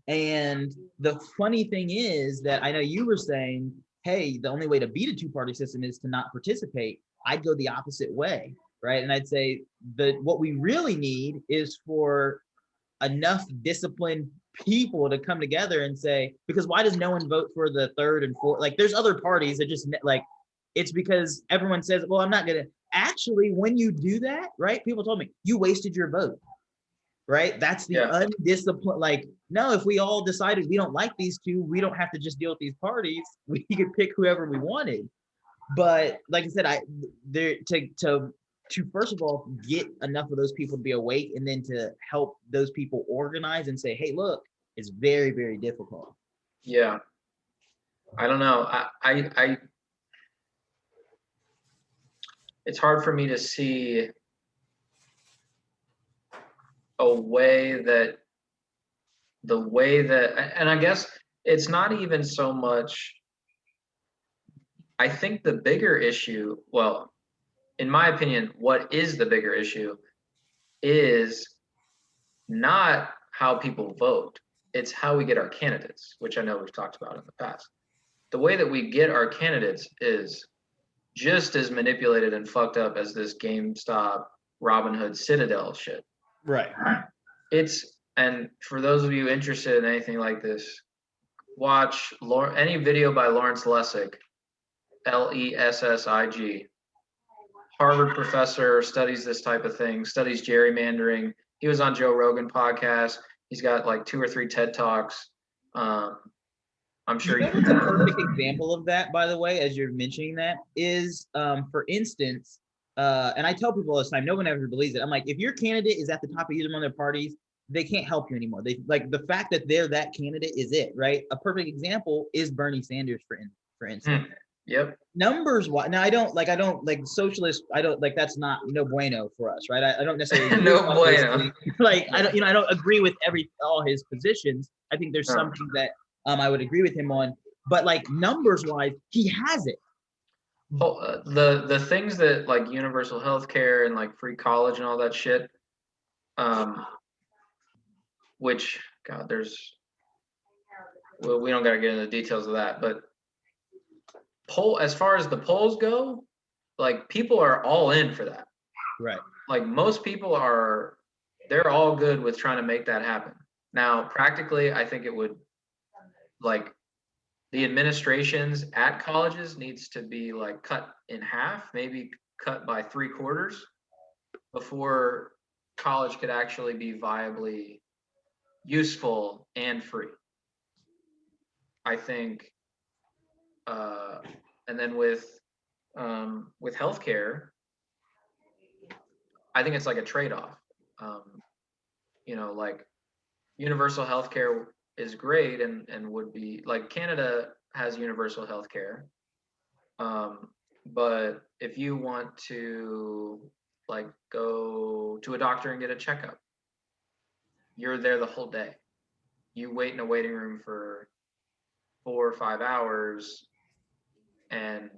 And the funny thing is that I know you were saying, hey, the only way to beat a two-party system is to not participate. I'd go the opposite way, right? And I'd say that what we really need is for enough disciplined people to come together and say, because why does no one vote for the third and fourth? Like, there's other parties that just, like, it's because everyone says, well, I'm not going to. Actually, when you do that, right, people told me, you wasted your vote, right? That's the undisciplined, like, no, if we all decided we don't like these two, we don't have to just deal with these parties. We could pick whoever we wanted. But like I said, to first of all, get enough of those people to be awake, and then to help those people organize and say, hey, look, it's very, very difficult. Yeah. I don't know. I it's hard for me to see a way that and I guess it's not even so much. I think the bigger issue, well, in my opinion, what is the bigger issue is not how people vote. It's how we get our candidates, which I know we've talked about in the past. The way that we get our candidates is just as manipulated and fucked up as this GameStop, Robinhood, Citadel shit. Right. And for those of you interested in anything like this, watch any video by Lawrence Lessig, Lessig, Harvard professor, studies this type of thing, studies gerrymandering. He was on Joe Rogan podcast. He's got like 2 or 3 TED Talks. I'm sure what's a perfect example of that, by the way, as you're mentioning that, is, for instance, and I tell people all this time, no one ever believes it. I'm like, if your candidate is at the top of either one of their parties, they can't help you anymore. They, like, the fact that they're that candidate is it, right? A perfect example is Bernie Sanders, for instance. Yep. Numbers wise, now I don't like socialists. I don't like, that's not no bueno for us, right? I don't necessarily no bueno. Like, I don't agree with all his positions. I think there's something that I would agree with him on, but like numbers wise, he has it. Oh, the things that, like, universal health care and like free college and all that shit, which, God, we don't got to get into the details of that, but as far as the polls go, like, people are all in for that. Right. Like, most people they're all good with trying to make that happen. Now, practically, I think it would, like, the administrations at colleges needs to be like cut in half, maybe cut by 3/4 before college could actually be viably useful and free. I think, and then with healthcare, I think it's like a trade-off. Like, universal healthcare is great and would be, like, Canada has universal healthcare, but if you want to, like, go to a doctor and get a checkup, you're there the whole day. You wait in a waiting room for 4 or 5 hours, and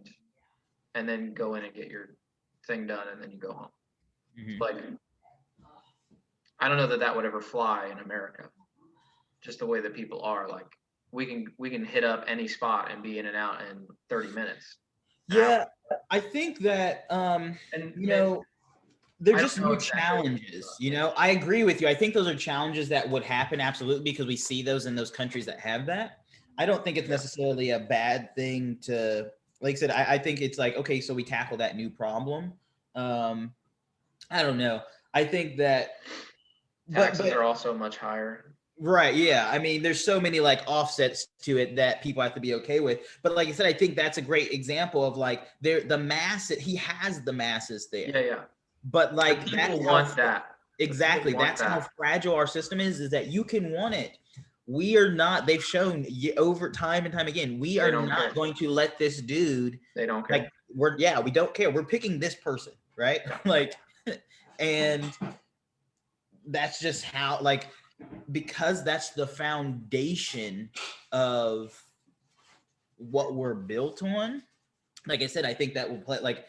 then go in and get your thing done, and then you go home. Mm-hmm. Like, I don't know that would ever fly in America. Just the way that people are, like, we can hit up any spot and be in and out in 30 minutes. Yeah, I think that they're just new challenges. I agree with you. I think those are challenges that would happen, absolutely, because we see those in those countries that have that. I don't think it's necessarily a bad thing to like I said, I think it's like, okay, so we tackle that new problem. I don't know. I think that taxes are also much higher. Right. Yeah. I mean, there's so many like offsets to it that people have to be okay with. But like I said, I think that's a great example of like the mass that he has the masses there. Yeah. But like people want that. Exactly. That's how fragile our system is that you can want it. We are not, they've shown over time and time again, we are not going to let this dude. They don't care. Like we don't care. We're picking this person, right? Like, and that's just how, like, because that's the foundation of what we're built on. Like I said, I think that will play, like,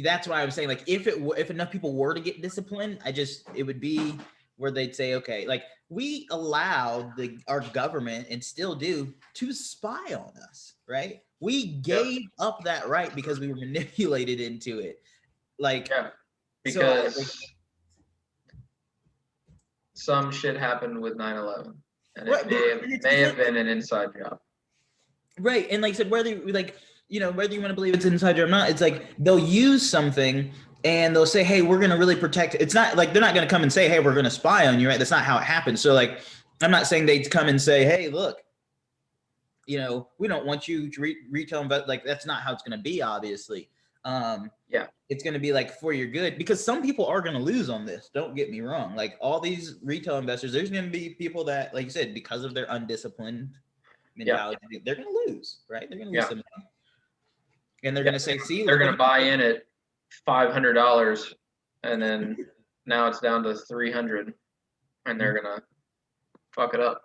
that's why I was saying, like, if enough people were to get disciplined, it would be where they'd say, okay, like, we allowed our government, and still do, to spy on us, right? We gave up that right because we were manipulated into it. Like, because some shit happened with 9/11, and it may have been an inside job. Right, and like I said, whether you want to believe it's inside job or not, it's like they'll use something and they'll say, hey, we're going to really protect. It's not like they're not going to come and say, hey, we're going to spy on you, right? That's not how it happens. So like, I'm not saying they'd come and say, hey, look, we don't want you to retail, but like, that's not how it's going to be, obviously. It's going to be like for your good, because some people are going to lose on this. Don't get me wrong. Like all these retail investors, there's going to be people that, like you said, because of their undisciplined mentality, they're going to lose, right? They're going to lose some money. And they're going to say, see, they're going to buy in at $500, and then now it's down to $300, and they're going to fuck it up.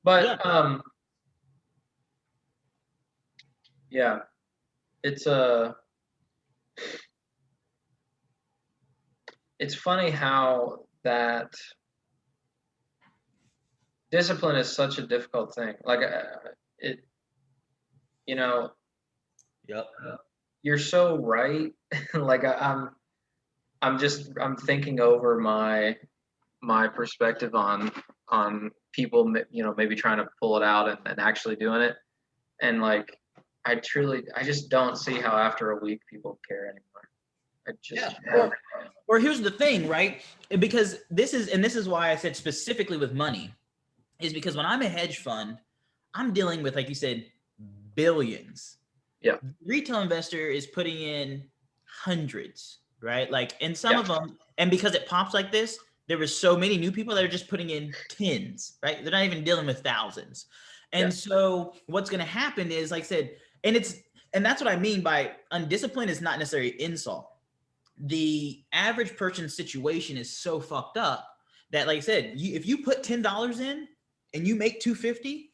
But it's funny how that discipline is such a difficult thing. Like you're so right. Like I'm thinking over my perspective on people, maybe trying to pull it out and actually doing it. And like, I just don't see how after a week people care anymore. Or here's the thing, right? Because this is why I said specifically with money, is because when I'm a hedge fund, I'm dealing with, like you said, billions. Yeah. Retail investor is putting in hundreds, right? Like, and some of them, and because it pops like this, there was so many new people that are just putting in tens, right? They're not even dealing with thousands. And so what's going to happen is, like I said, and that's what I mean by undisciplined is not necessarily insult. The average person's situation is so fucked up that, like I said, if you put $10 in and you make $250,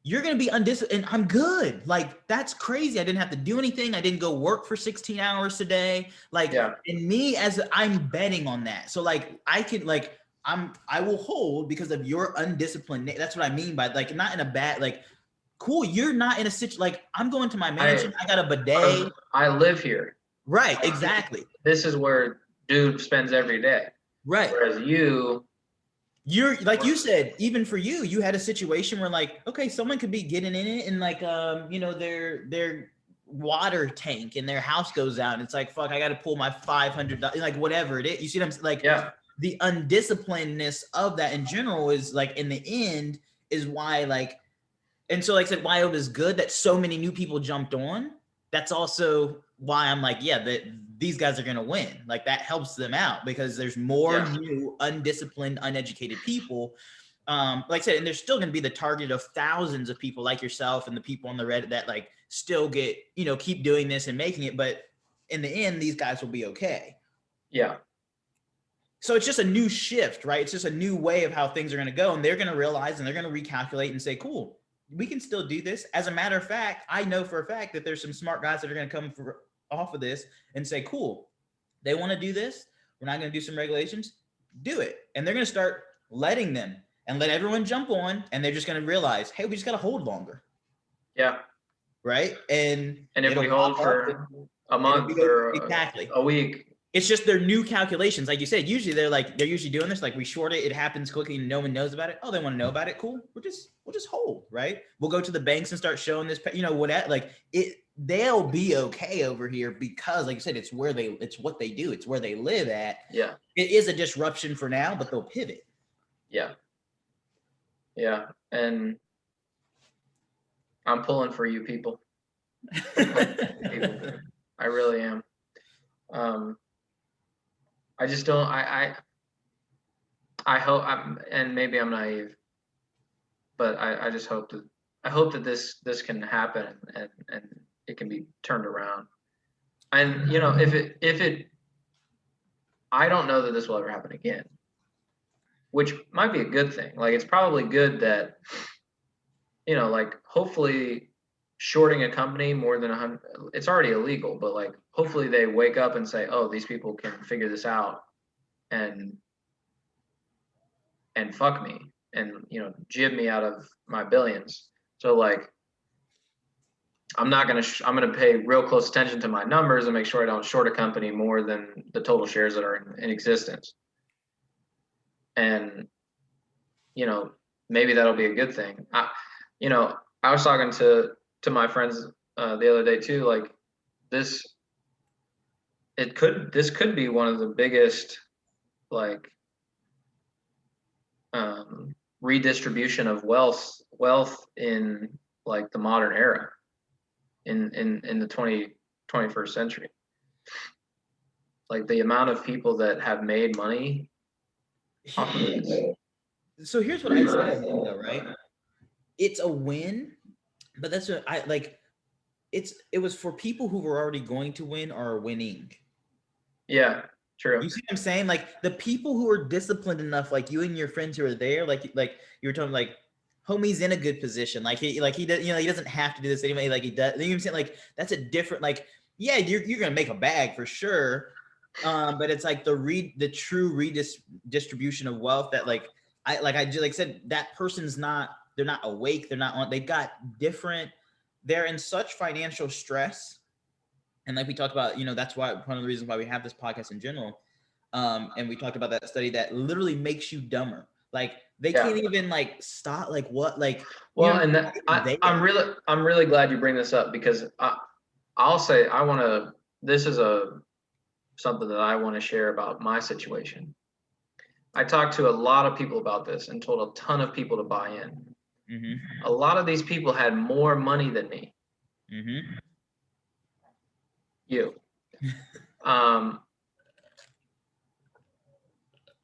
you're going to be undisciplined. And I'm good. Like, that's crazy. I didn't have to do anything. I didn't go work for 16 hours today. Like, and me, as I'm betting on that. So like, I can, like, I will hold because of your undisciplined. That's what I mean by, like, not in a bad, like, cool. You're not in a situation, like, I'm going to my mansion. I got a bidet. I live here. Right. Exactly. This is where dude spends every day. Right. Whereas you're like you said, even for you had a situation where, like, okay, someone could be getting in it and like, their water tank in their house goes out and it's like, fuck, I got to pull my $500, like whatever it is. You see what I'm saying? Like, the undisciplinedness of that in general is like, in the end is why, like, and so like I said, why it was good that so many new people jumped on. That's also why I'm like, that these guys are going to win. Like, that helps them out because there's more new, undisciplined, uneducated people. Like I said, and there's still going to be the target of thousands of people like yourself and the people on the Reddit that like still get, keep doing this and making it. But in the end, these guys will be okay. Yeah. So it's just a new shift, right? It's just a new way of how things are going to go. And they're going to realize and they're going to recalculate and say, cool, we can still do this. As a matter of fact, I know for a fact that there's some smart guys that are going to come off of this and say, cool, they want to do this. We're not going to do some regulations. Do it. And they're going to start letting them and let everyone jump on. And they're just going to realize, hey, we just got to hold longer. Yeah. Right. And if we hold for a month or exactly a week, It's just their new calculations. Like you said, usually they're usually doing this. Like we short it, it happens quickly, and no one knows about it. Oh, they want to know about it. Cool. We'll just hold, right? We'll go to the banks and start showing this. What like it. They'll be okay over here because, like you said, it's what they do. It's where they live at. Yeah. It is a disruption for now, but they'll pivot. Yeah. Yeah. And I'm pulling for you people. I really am. I just don't. I hope. And maybe I'm naive, but I just hope that this can happen and it can be turned around. And if it, I don't know that this will ever happen again, which might be a good thing. Like it's probably good that like hopefully shorting a company more than 100, it's already illegal, but like hopefully they wake up and say, oh, these people can figure this out and fuck me and jib me out of my billions. So like I'm gonna pay real close attention to my numbers and make sure I don't short a company more than the total shares that are in existence. And maybe that'll be a good thing. I was talking to my friends the other day too. Like this could be one of the biggest like redistribution of wealth in like the modern era in the 21st century. Like the amount of people that have made money off of this. So here's what I say though, right? It's a win, but that's what I like. It was for people who were already going to win or are winning. Yeah, true. You see what I'm saying? Like the people who are disciplined enough, like you and your friends who are there, like you were talking, like homie's in a good position. Like he does, he doesn't have to do this anyway. Like he does. You know what I'm saying? Like that's a different. Like yeah, you're gonna make a bag for sure. But it's like the true redistribution of wealth that like I said, that person's not. They're not awake. They're not on. They've got different. They're in such financial stress, and like we talked about, that's why one of the reasons why we have this podcast in general. And we talked about that study that literally makes you dumber. Like they can't even like stop. Like what? Like well, and that, I'm really glad you bring this up because I'll say I want to. This is something that I want to share about my situation. I talked to a lot of people about this and told a ton of people to buy in. Mm-hmm. A lot of these people had more money than me. Mm-hmm. You. A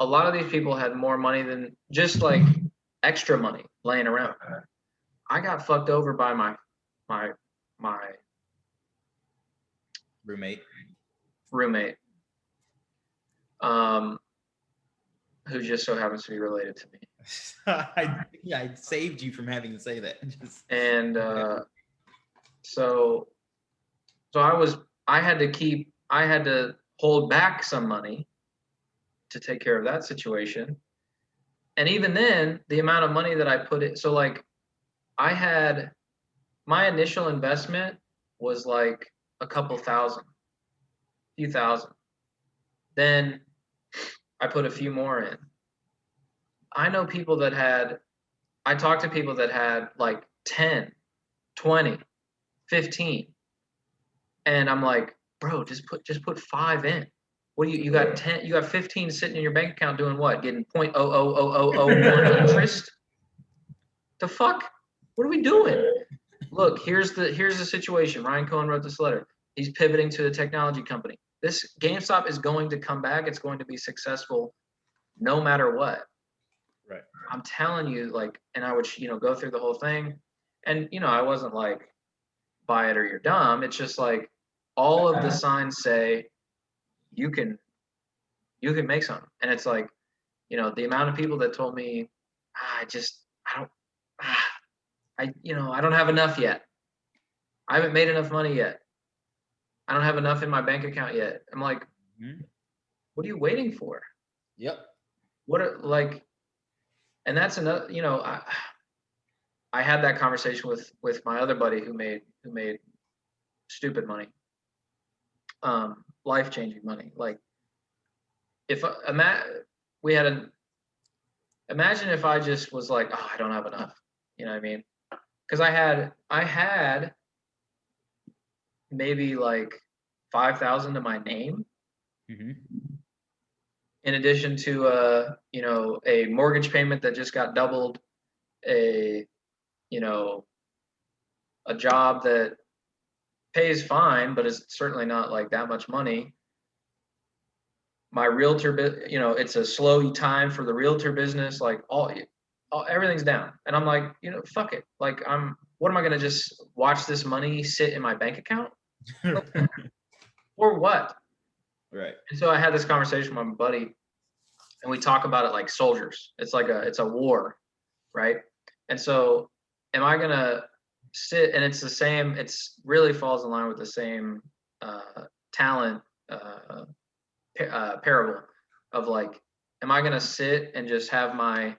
lot of these people had more money than just like extra money laying around. I got fucked over by my roommate. Who just so happens to be related to me. I saved you from having to say that. And so I had to hold back some money to take care of that situation. And even then, the amount of money that I put in, so like I had my initial investment was like a few thousand. Then I put a few more in. I know people I talked to people that had like 10, 20, 15. And I'm like, bro, just put 5 in. What do you got 10, you got 15 sitting in your bank account doing what? Getting 0.00001 interest? The fuck? What are we doing? Look, here's the situation. Ryan Cohen wrote this letter. He's pivoting to a technology company. This GameStop is going to come back. It's going to be successful no matter what. Right. I'm telling you, like, and I would, go through the whole thing. And, I wasn't like, buy it or you're dumb. It's just like all of the signs say you can make something. And it's like, the amount of people that told me, I don't have enough yet. I haven't made enough money yet. I don't have enough in my bank account yet. I'm like, What are you waiting for? Yep. And that's another, I had that conversation with my other buddy who made stupid money, life-changing money. Like if imagine if I just was like, oh, I don't have enough. You know what I mean? Because I had maybe like 5,000 to my name, Mm-hmm. in addition to a mortgage payment that just got doubled, a you know a job that pays fine, but is certainly not like that much money. My realtor, it's a slow time for the realtor business. Like all everything's down, and I'm like, fuck it. Like what am I gonna just watch this money sit in my bank account, or what? Right. And so I had this conversation with my buddy, and we talk about it like soldiers. It's like it's a war, right? And so, am I gonna sit? And it's the same. It's really falls in line with the same talent parable of like, am I gonna sit and just have I'm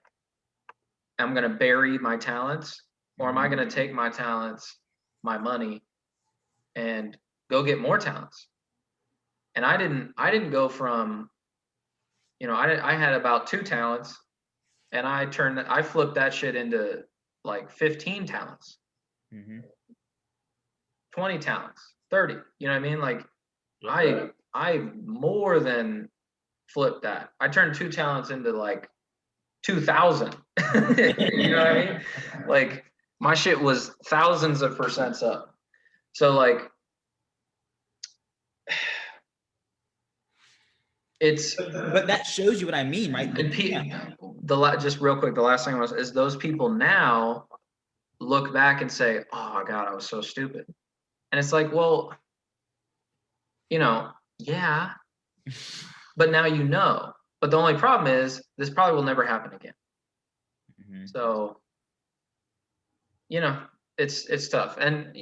gonna bury my talents, or am I gonna take my talents, my money, and go get more talents? And I didn't go from, I had about 2 talents, and I flipped that shit into like 15 talents, Mm-hmm. 20 talents, 30. You know what I mean? Like Yeah. I more than flipped that. I turned 2 talents into like 2,000. You know what I mean? Like my shit was thousands of percents up. So like it's But that shows you what I mean, right? just real quick, the last thing is those people now look back and say, "Oh God, I was so stupid," and it's like, well, yeah, but now you know. But the only problem is this probably will never happen again. Mm-hmm. So, it's tough, and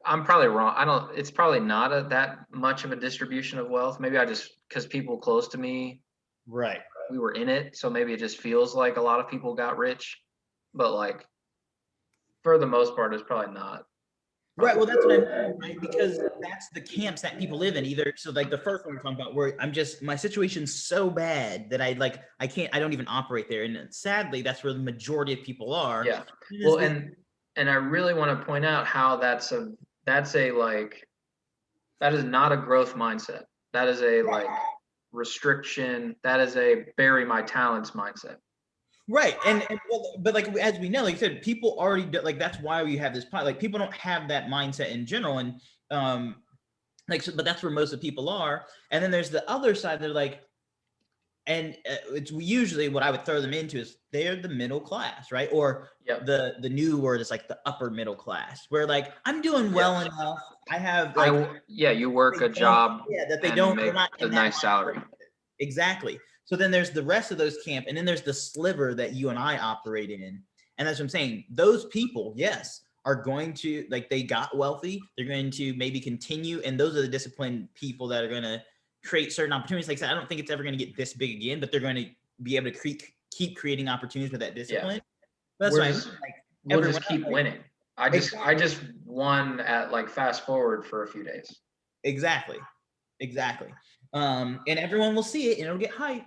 I'm probably wrong. It's probably not that much of a distribution of wealth. Maybe I just because people close to me, Right. we were in it, so maybe it just feels like a lot of people got rich, but like for the most part, it's probably not. Right. Well, that's what I mean, right? Because that's the camps that people live in. Either so, like the first one we're talking about, where my situation's so bad that I don't even operate there, and sadly, that's where the majority of people are. Yeah. Well, and I really want to point out how that is not a growth mindset. That is a like restriction. That is a bury my talents mindset. Right, but like as we know, like you said, people already like that's why we have this pod. Like people don't have that mindset in general, and like so, but that's where most of the people are. And then there's the other side. They're like, and it's usually what I would throw them into is they're the middle class, right? Or Yep. the new word is like the upper middle class, where like I'm doing well enough. I have like you work a job. Yeah, that they and don't. Make They're not a nice salary. Exactly. So then there's the rest of those camp, and then there's the sliver that you and I operate in. And that's what I'm saying. Those people, yes, are going to they got wealthy. They're going to maybe continue, and those are the disciplined people that are going to create certain opportunities. Like I said, I don't think it's ever going to get this big again, but they're going to be able to keep creating opportunities with that discipline. Yeah. That's why we'll just keep winning. I just won at like fast forward for a few days. Exactly. And everyone will see it, and it'll get hype.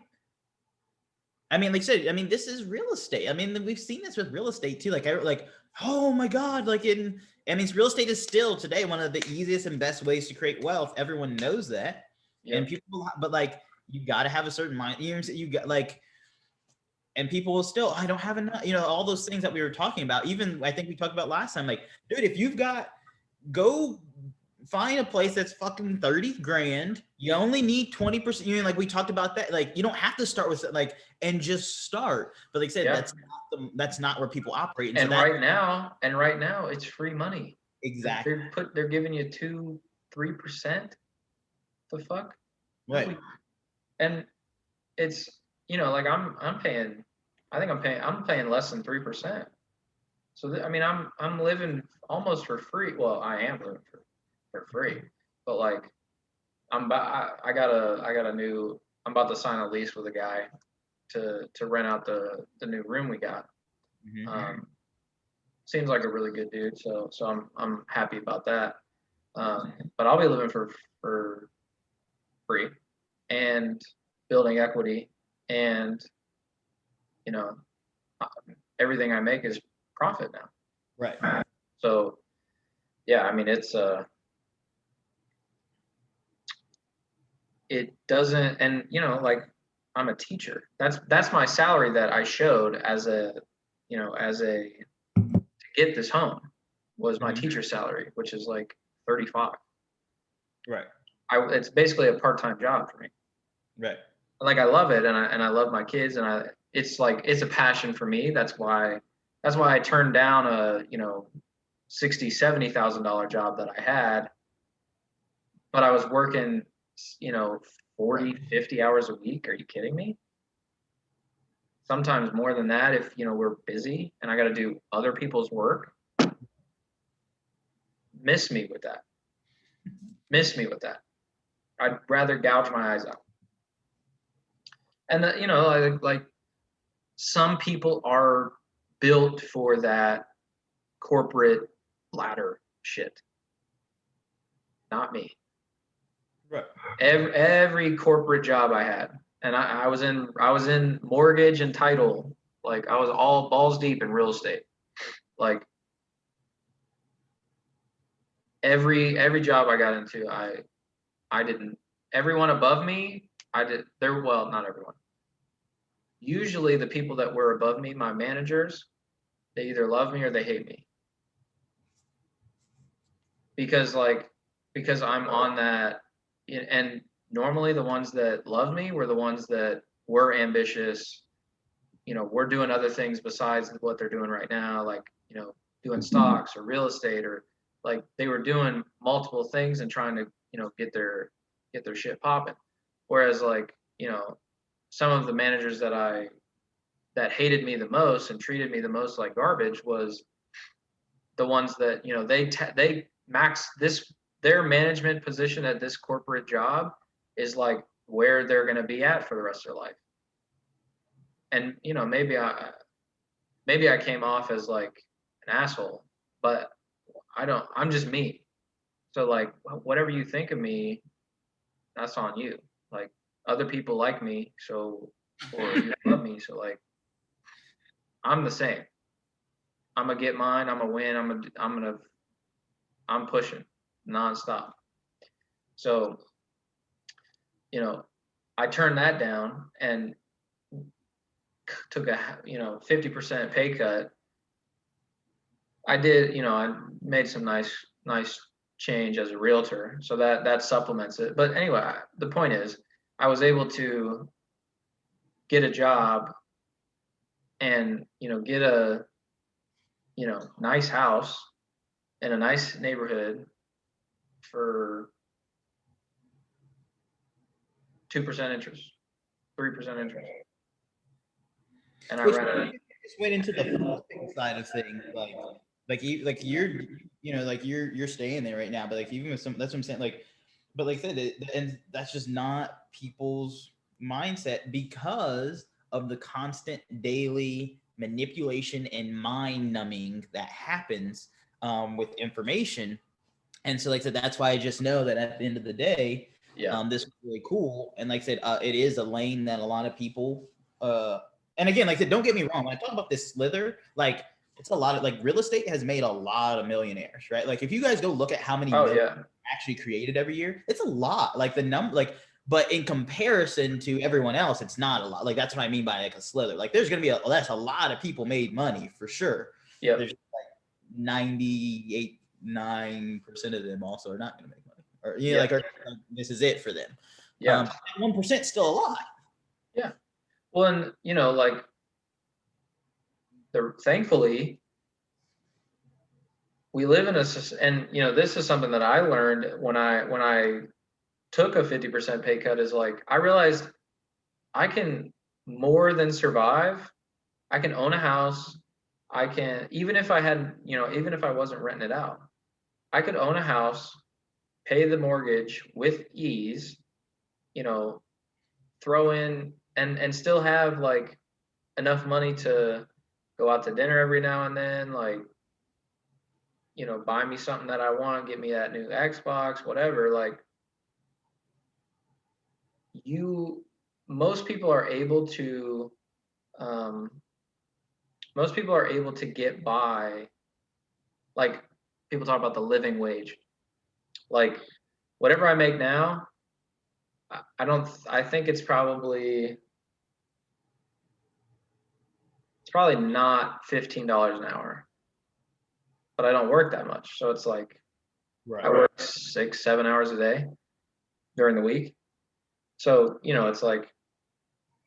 I mean, like I said, this is real estate. I mean, we've seen this with real estate too. Oh my God, real estate is still today one of the easiest and best ways to create wealth. Everyone knows that. Yep. And people, but you got to have a certain mind. You got and people will still, I don't have enough, all those things that we were talking about. Even I think we talked about last time, dude, if you've go find a place that's fucking 30 grand. You only need 20%. We talked about that. You don't have to start with and just start. But like I said, that's not where people operate. And right now, it's free money. Exactly. They're giving you 2-3%. The fuck? Right. And it's I'm paying. I think I'm paying less than 3%. So I'm living almost for free. Well, I am living for free, but I'm about to sign a lease with a guy to rent out the new room we got. Mm-hmm. Seems like a really good dude, so I'm happy about that. But I'll be living for free, but building equity, and everything I make is profit now. Right. So yeah, I mean, it doesn't, and like, I'm a teacher. That's my salary that I showed as a to get this home was my teacher salary, which is like 35. Right. It's basically a part-time job for me. Right. Like, I love it, and I love my kids, and it's a passion for me. That's why I turned down a $60,000-$70,000 job that I had, but I was working 40-50 hours a week. Are you kidding me? Sometimes more than that if we're busy and I got to do other people's work. Miss me with that. I'd rather gouge my eyes out. And like some people are built for that corporate ladder shit. Not me. Right. Every corporate job I had, and I was in mortgage and title. Like, I was all balls deep in real estate. Like, every job I got into, I didn't. Everyone above me, I did. Well, not everyone. Usually, the people that were above me, my managers, they either love me or they hate me. Because I'm on that, and normally the ones that love me were the ones that were ambitious. We're doing other things besides what they're doing right now, like doing stocks or real estate, or like they were doing multiple things and trying to get their shit popping. Whereas, like, some of the managers that hated me the most and treated me the most like garbage was the ones that they max their management position at this corporate job is like where they're going to be at for the rest of their life. And maybe I came off as like an asshole, but I'm just me. So, like, whatever you think of me, that's on you. Like, other people like me, so, or you love me, so, like, I'm the same. I'm gonna get mine. I'm gonna win. I'm pushing nonstop. So, I turned that down and took a 50% pay cut. I did, I made some nice change as a realtor, so that supplements it. But anyway, the point is, I was able to get a job and get a nice house in a nice neighborhood for 2% interest, 3% interest, and I rented it. Just went into the flipping side of things, you're staying there right now, but like even with some, that's what I'm saying. Like, but like I said, and that's just not people's mindset because of the constant daily manipulation and mind numbing that happens with information. And so, like I said, that's why I just know that at the end of the day, this is really cool. And like I said, it is a lane that a lot of people, and again, like I said, don't get me wrong. When I talk about this slither, like it's a lot of like real estate has made a lot of millionaires, right? Like if you guys go look at how many actually created every year, it's a lot. Like the number, like, but in comparison to everyone else, it's not a lot. Like that's what I mean by like a slither. Like there's gonna be that's a lot of people made money for sure. Yeah. There's like 98.9% of them also are not gonna make money, or like this is it for them. Yeah. 1% still a lot. Yeah. Well, and like, thankfully we live in and this is something that I learned when I took a 50% pay cut, is like I realized I can more than survive. I can own a house. I can, even if I had, even if I wasn't renting it out, I could own a house, pay the mortgage with ease, throw in and still have like enough money to go out to dinner every now and then, like, buy me something that I want, get me that new Xbox, whatever. Like, most people are able to um, get by. Like, people talk about the living wage. Like, whatever I make now, I think it's probably not $15 an hour, but I don't work that much. So it's like I work 6-7 hours a day during the week. So, it's like,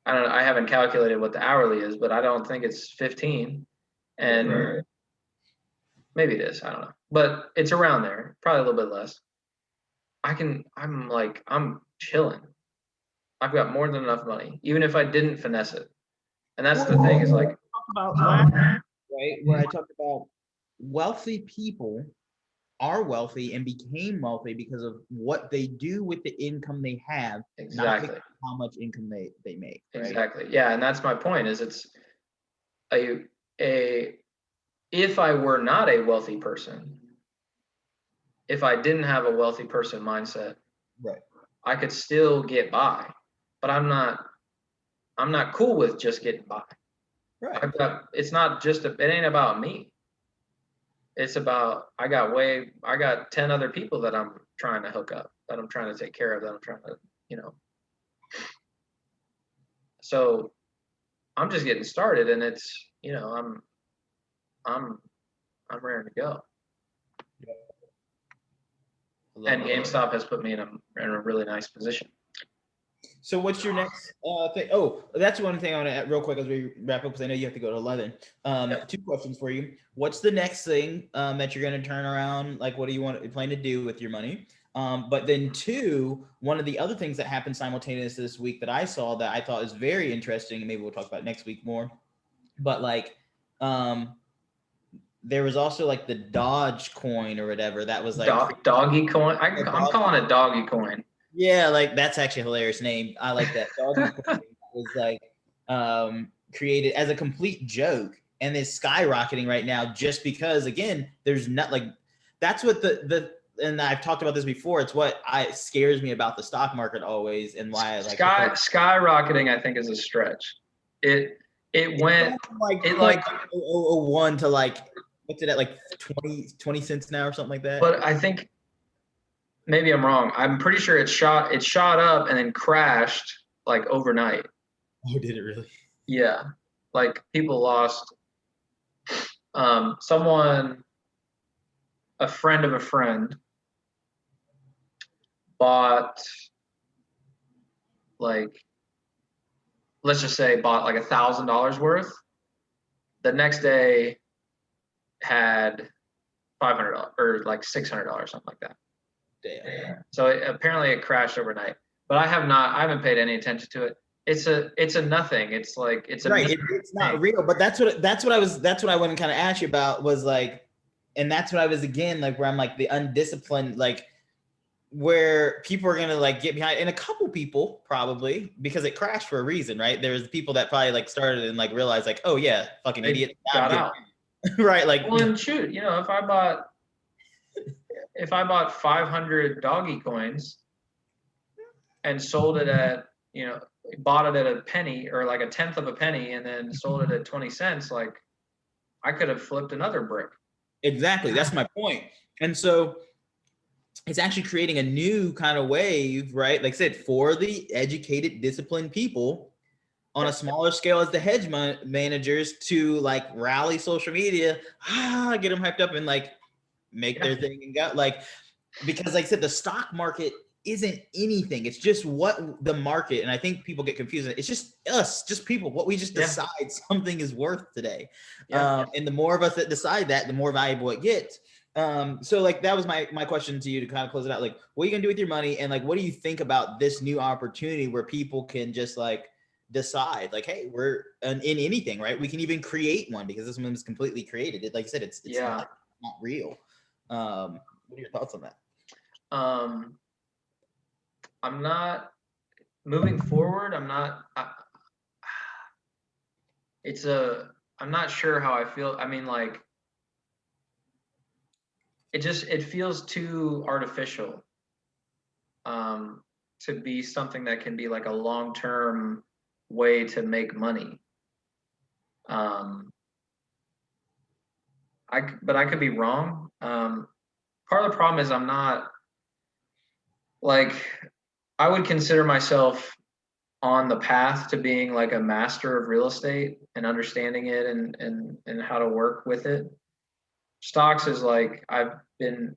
I haven't calculated what the hourly is, but I don't think it's 15. And maybe it is, I don't know. But it's around there, probably a little bit less. I'm chilling. I've got more than enough money, even if I didn't finesse it. And that's the thing, is like, about last, right, where I talked about wealthy people are wealthy and became wealthy because of what they do with the income they have, exactly, not how much income they make. Right? Exactly. Yeah, and that's my point. Is it's a if I were not a wealthy person, if I didn't have a wealthy person mindset, right, I could still get by. But I'm not cool with just getting by. right. It's not just it ain't about me. It's about I got 10 other people that I'm trying to hook up, that I'm trying to take care of, that I'm trying to, so I'm just getting started, and it's, I'm raring to go. And GameStop has put me in a really nice position. So what's your next thing? Oh, that's one thing I want to add real quick as we wrap up, because I know you have to go to 11. Yep. 2 questions for you. What's the next thing that you're going to turn around? Like, what do you plan to do with your money? But then 2, one of the other things that happened simultaneously this week that I saw that I thought is very interesting, and maybe we'll talk about next week more. But like, there was also like the Dodge coin or whatever that was like doggy coin. I'm calling it doggy coin. Yeah, like that's actually a hilarious name. I like that. Doggy coin was like created as a complete joke and is skyrocketing right now just because, again, there's not like that's what the and I've talked about this before. It's what scares me about the stock market always, and why I like skyrocketing. I think is a stretch. It went from like it like 0.001 to like what's it at, like 20 cents now or something like that. But I think maybe I'm wrong. I'm pretty sure it shot up and then crashed like overnight. Oh, did it really? Yeah, like people lost. Someone, a friend of a friend, bought like, let's just say bought like $1,000 worth. The next day had $500 or like $600, something like that. Damn. So apparently it crashed overnight, but I haven't paid any attention to it. It's a nothing. It's like it's a right. It's not real, but that's what I wanted to kind of ask you about was like, and that's what I was again like where I'm like the undisciplined, like where people are gonna like get behind, and a couple people probably because it crashed for a reason, right? There's people that probably like started and like realized like, oh yeah, fucking idiot, got out. Right? Like, well, and shoot, if I bought 500 doggy coins and sold it at, bought it at a penny or like a tenth of a penny and then sold it at 20 cents, like I could have flipped another brick. Exactly. That's my point. And so it's actually creating a new kind of wave, right? Like I said, for the educated, disciplined people on a smaller scale as the hedge managers to like rally social media, get them hyped up and like make their thing and go like, because like I said, the stock market isn't anything. It's just what the market, and I think people get confused. It's just us, just people, what we just decide something is worth today. And the more of us that decide that, the more valuable it gets. So like that was my question to you to kind of close it out. Like, what are you gonna do with your money? And like, what do you think about this new opportunity where people can just like decide like, hey, we're in anything, right? We can even create one because this one is completely created. Like I said, it's not real. What are your thoughts on that? I'm not moving forward. I'm not sure how I feel. I mean, like, it feels too artificial. to be something that can be like a long-term way to make money. But I could be wrong. Part of the problem is I'm not like, I would consider myself on the path to being like a master of real estate and understanding it and how to work with it. Stocks is like, I've been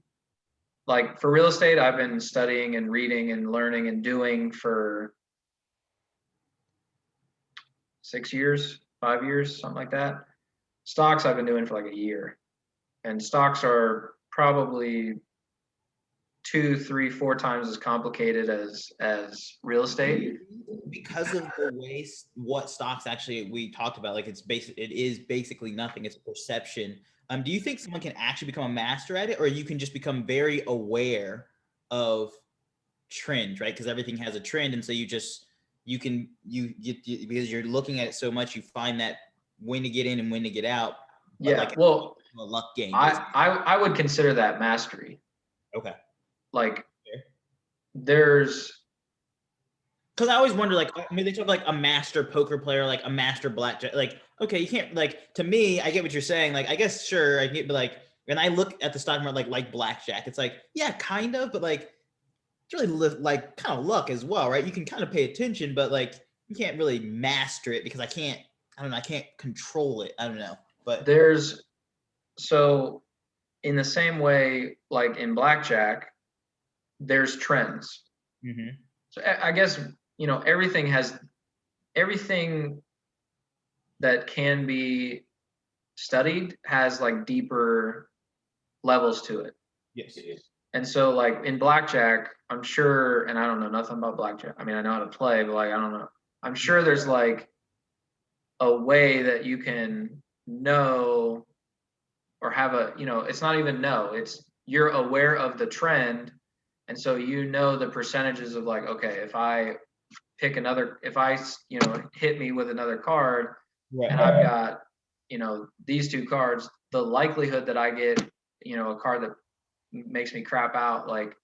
like, for real estate, I've been studying and reading and learning and doing for 6 years, 5 years, something like that. Stocks I've been doing for like a year, and stocks are probably 2, 3, 4 times as complicated as real estate. Because of the way what stocks actually we talked about, like it is basically nothing. It's a perception. Do you think someone can actually become a master at it, or you can just become very aware of trends, right? Because everything has a trend, and so you because you're looking at it so much, you find that when to get in and when to get out. Yeah, like well, a luck game. I would consider that mastery. Okay. Like, there's, because I always wonder, like, I mean, they talk like a master poker player, like a master blackjack. Like, okay, you can't, like, to me, I get what you're saying. Like, I guess, sure, I get, but like, when I look at the stock market, like blackjack, it's like, yeah, kind of, but like, it's really like kind of luck as well, right? You can kind of pay attention, but like, you can't really master it because I can't control it. I don't know, but so in the same way, like in blackjack, there's trends. Mm-hmm. So I guess, everything that can be studied has like deeper levels to it. Yes. And so like in blackjack, I'm sure, and I don't know nothing about blackjack. I mean, I know how to play, but like, I don't know. I'm sure there's like a way that you can know or have it's not even know, it's you're aware of the trend. And so the percentages of like, okay, if I hit me with another card, right, and I've got, these 2 cards, the likelihood that I get, a card that makes me crap out, like,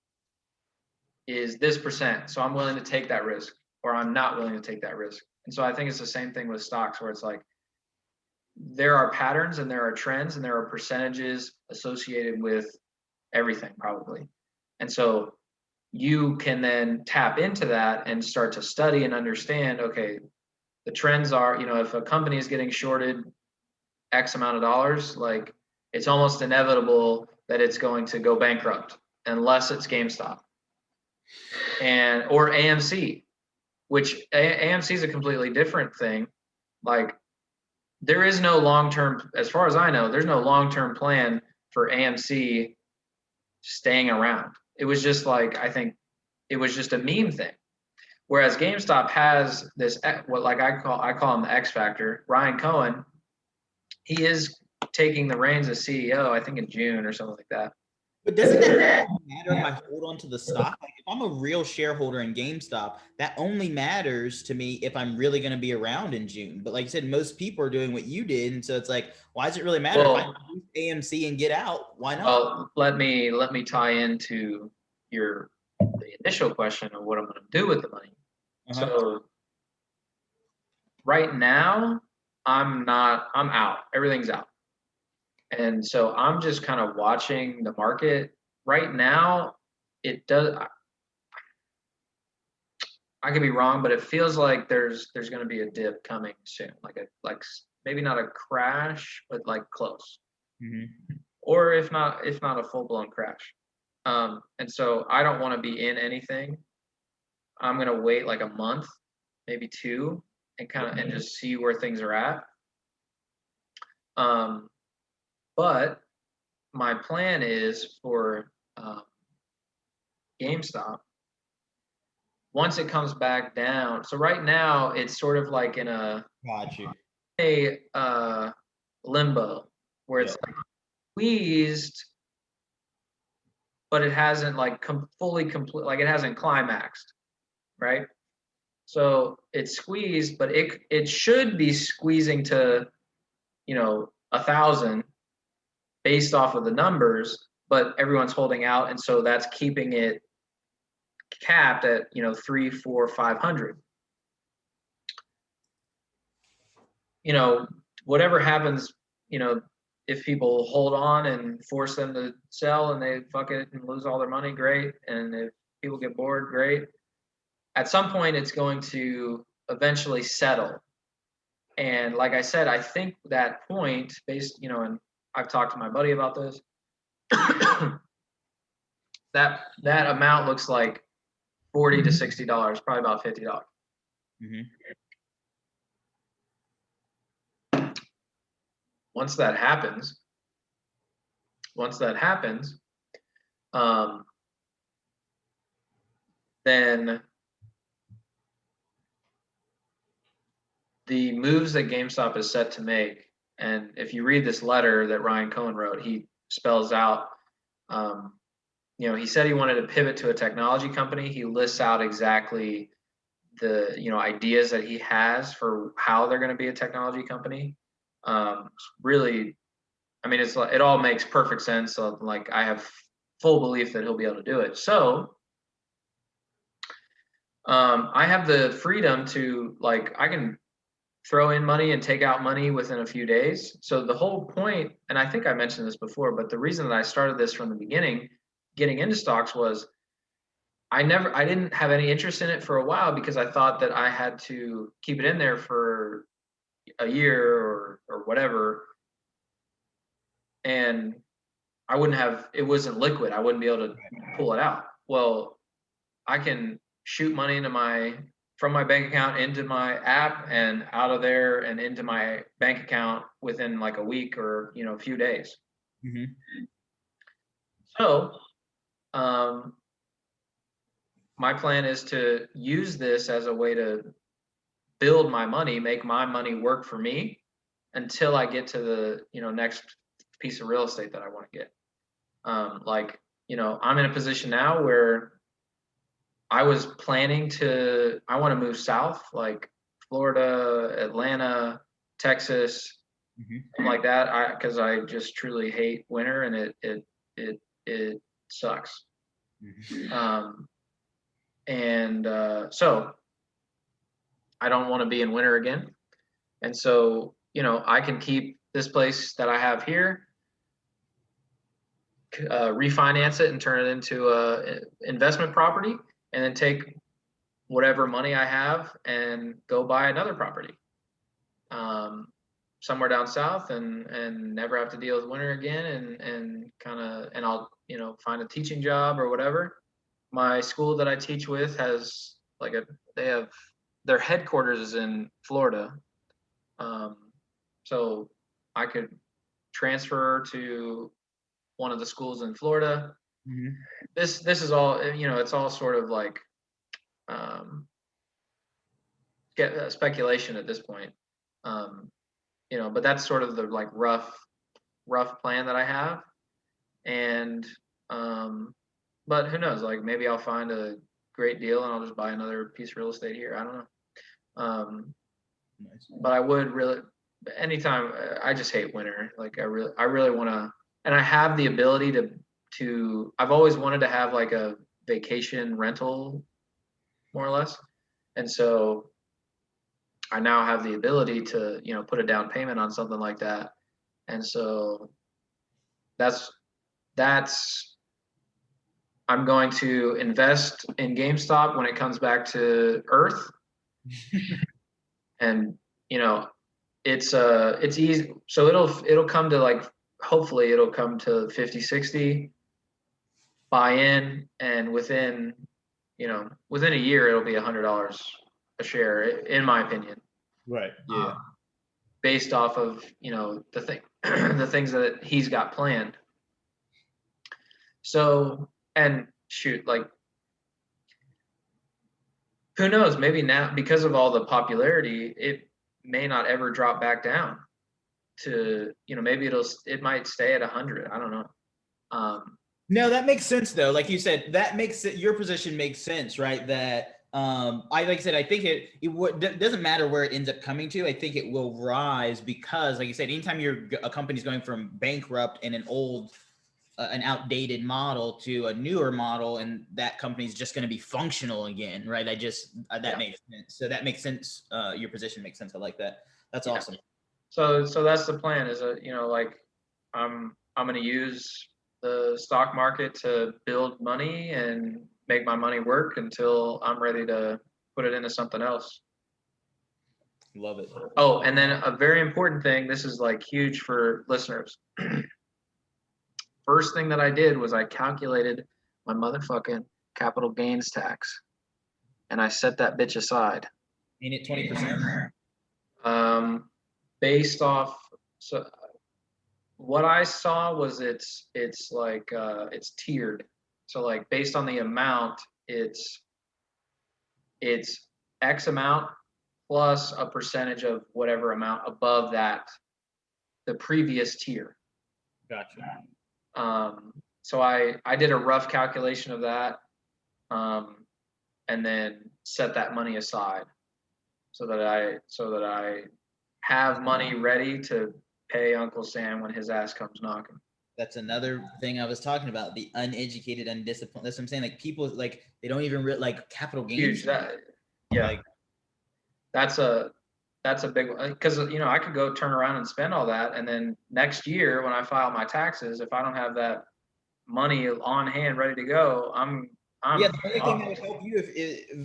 is this percent. So I'm willing to take that risk, or I'm not willing to take that risk. And so I think it's the same thing with stocks, where it's like, there are patterns and there are trends and there are percentages associated with everything probably. And so you can then tap into that and start to study and understand, okay, the trends are, if a company is getting shorted X amount of dollars, like, it's almost inevitable that it's going to go bankrupt unless it's GameStop or AMC, which AMC is a completely different thing. Like, there is no long-term, as far as I know, there's no long-term plan for AMC staying around. It was just like, I think it was just a meme thing. Whereas GameStop has this, what like I call him the X Factor, Ryan Cohen. He is taking the reins as CEO, I think in June or something like that. But doesn't that matter if I hold on to the stock? Like, if I'm a real shareholder in GameStop, that only matters to me if I'm really going to be around in June. But like you said, most people are doing what you did, and so it's like, why does it really matter if I use AMC and get out? Why not? Well, let me tie into the initial question of what I'm going to do with the money. Uh-huh. So right now, I'm out. Everything's out. And so I'm just kind of watching the market. Right now, it does. I could be wrong, but it feels like there's going to be a dip coming soon, like maybe not a crash, but like close. Mm-hmm. Or if not a full blown crash. And so I don't want to be in anything. I'm going to wait like a month, maybe 2, and and just see where things are at. But my plan is for GameStop, once it comes back down. So right now it's sort of like in a limbo, where it's like squeezed, but it hasn't like fully complete, like it hasn't climaxed, right? So it's squeezed, but it should be squeezing to 1,000 based off of the numbers, but everyone's holding out, and so that's keeping it capped at, 3, 4, 500. Whatever happens, if people hold on and force them to sell and they fuck it and lose all their money, great. And if people get bored, great. At some point, it's going to eventually settle. And like I said, I think that point, and I've talked to my buddy about this, that amount looks like $40 to $60, probably about $50. Mm-hmm. Once that happens, then the moves that GameStop is set to make, and if you read this letter that Ryan Cohen wrote, he spells out, he said he wanted to pivot to a technology company. He lists out exactly the, ideas that he has for how they're going to be a technology company. Really, it all makes perfect sense. So, like, I have full belief that he'll be able to do it. So, I have the freedom to, I can throw in money and take out money within a few days. So the whole point, and I think I mentioned this before, but the reason that I started this from the beginning, getting into stocks, was I didn't have any interest in it for a while because I thought that I had to keep it in there for a year or whatever. And it wasn't liquid. I wouldn't be able to pull it out. Well, I can shoot money from my bank account into my app and out of there and into my bank account within like a week or, a few days. Mm-hmm. So, my plan is to use this as a way to build my money, make my money work for me until I get to the, next piece of real estate that I want to get. I'm in a position now where I was planning I want to move south, like Florida, Atlanta, Texas, something like that. Because I just truly hate winter and it sucks. Mm-hmm. So I don't want to be in winter again. And so, I can keep this place that I have here, refinance it and turn it into a investment property, and then take whatever money I have and go buy another property somewhere down south and never have to deal with winter again and I'll find a teaching job or whatever. My school that I teach with has their headquarters is in Florida, so I could transfer to one of the schools in Florida. Mm-hmm. This is all, it's all sort of like speculation at this point, but that's sort of the like rough plan that I have. And but who knows, like maybe I'll find a great deal and I'll just buy another piece of real estate here. I don't know. Nice. But I would really, anytime, I just hate winter. Like I really want to, and I have the ability to I've always wanted to have like a vacation rental, more or less. And so I now have the ability to, put a down payment on something like that. And so that's I'm going to invest in GameStop when it comes back to Earth. And, it's easy. So it'll come to like, hopefully it'll come to 50, 60 buy in, and within a year, it'll be $100 a share, in my opinion. Right. Yeah. Based off of, the things that he's got planned. So, and shoot, like, who knows, maybe now, because of all the popularity, it may not ever drop back down to, maybe it might stay at 100. I don't know. No, that makes sense though. Like you said, that makes it, your position makes sense, right? That like I said, I think it doesn't matter where it ends up coming to. I think it will rise because, like you said, anytime a company's going from bankrupt and an old an outdated model to a newer model, and that company's just going to be functional again, right? That makes sense. So that makes sense. Your position makes sense. I like that. That's awesome. So that's the plan. Is like I'm going to use the stock market to build money and make my money work until I'm ready to put it into something else. Love it. Oh, and then a very important thing. This is like huge for listeners. First thing that I did was I calculated my motherfucking capital gains tax, and I set that bitch aside. Ain't it 20%? Based off, so what I saw was it's like it's tiered. So like based on the amount, it's X amount plus a percentage of whatever amount above that, the previous tier. Gotcha. So I did a rough calculation of that, and then set that money aside so that I have money ready to pay Uncle Sam when his ass comes knocking. That's another thing I was talking about, the uneducated, undisciplined. That's what I'm saying. Like people, like they don't even like capital gains. Huge. Yeah. Like, that's a big one, because I could go turn around and spend all that, and then next year when I file my taxes, if I don't have that money on hand ready to go, I'm the only thing that would help you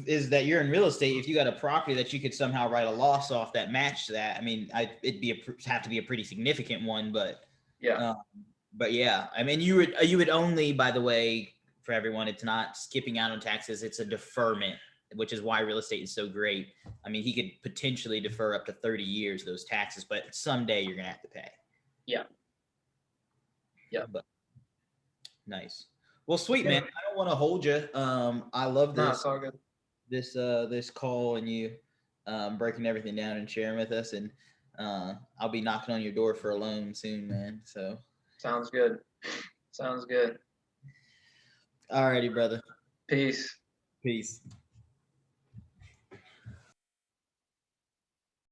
is that you're in real estate. If you got a property that you could somehow write a loss off that matched that, I mean, it'd have to be a pretty significant one, but yeah. But yeah, I mean, you would only, by the way, for everyone, it's not skipping out on taxes; it's a deferment, which is why real estate is so great. I mean, he could potentially defer up to 30 years those taxes, but someday you're gonna have to pay. Yeah. Yeah. But nice. Well, sweet man. I don't want to hold you. I love this. No, it's all good. This call and you breaking everything down and sharing with us, and I'll be knocking on your door for a loan soon, man. So. Sounds good. Sounds good. Alrighty, brother. Peace. Peace.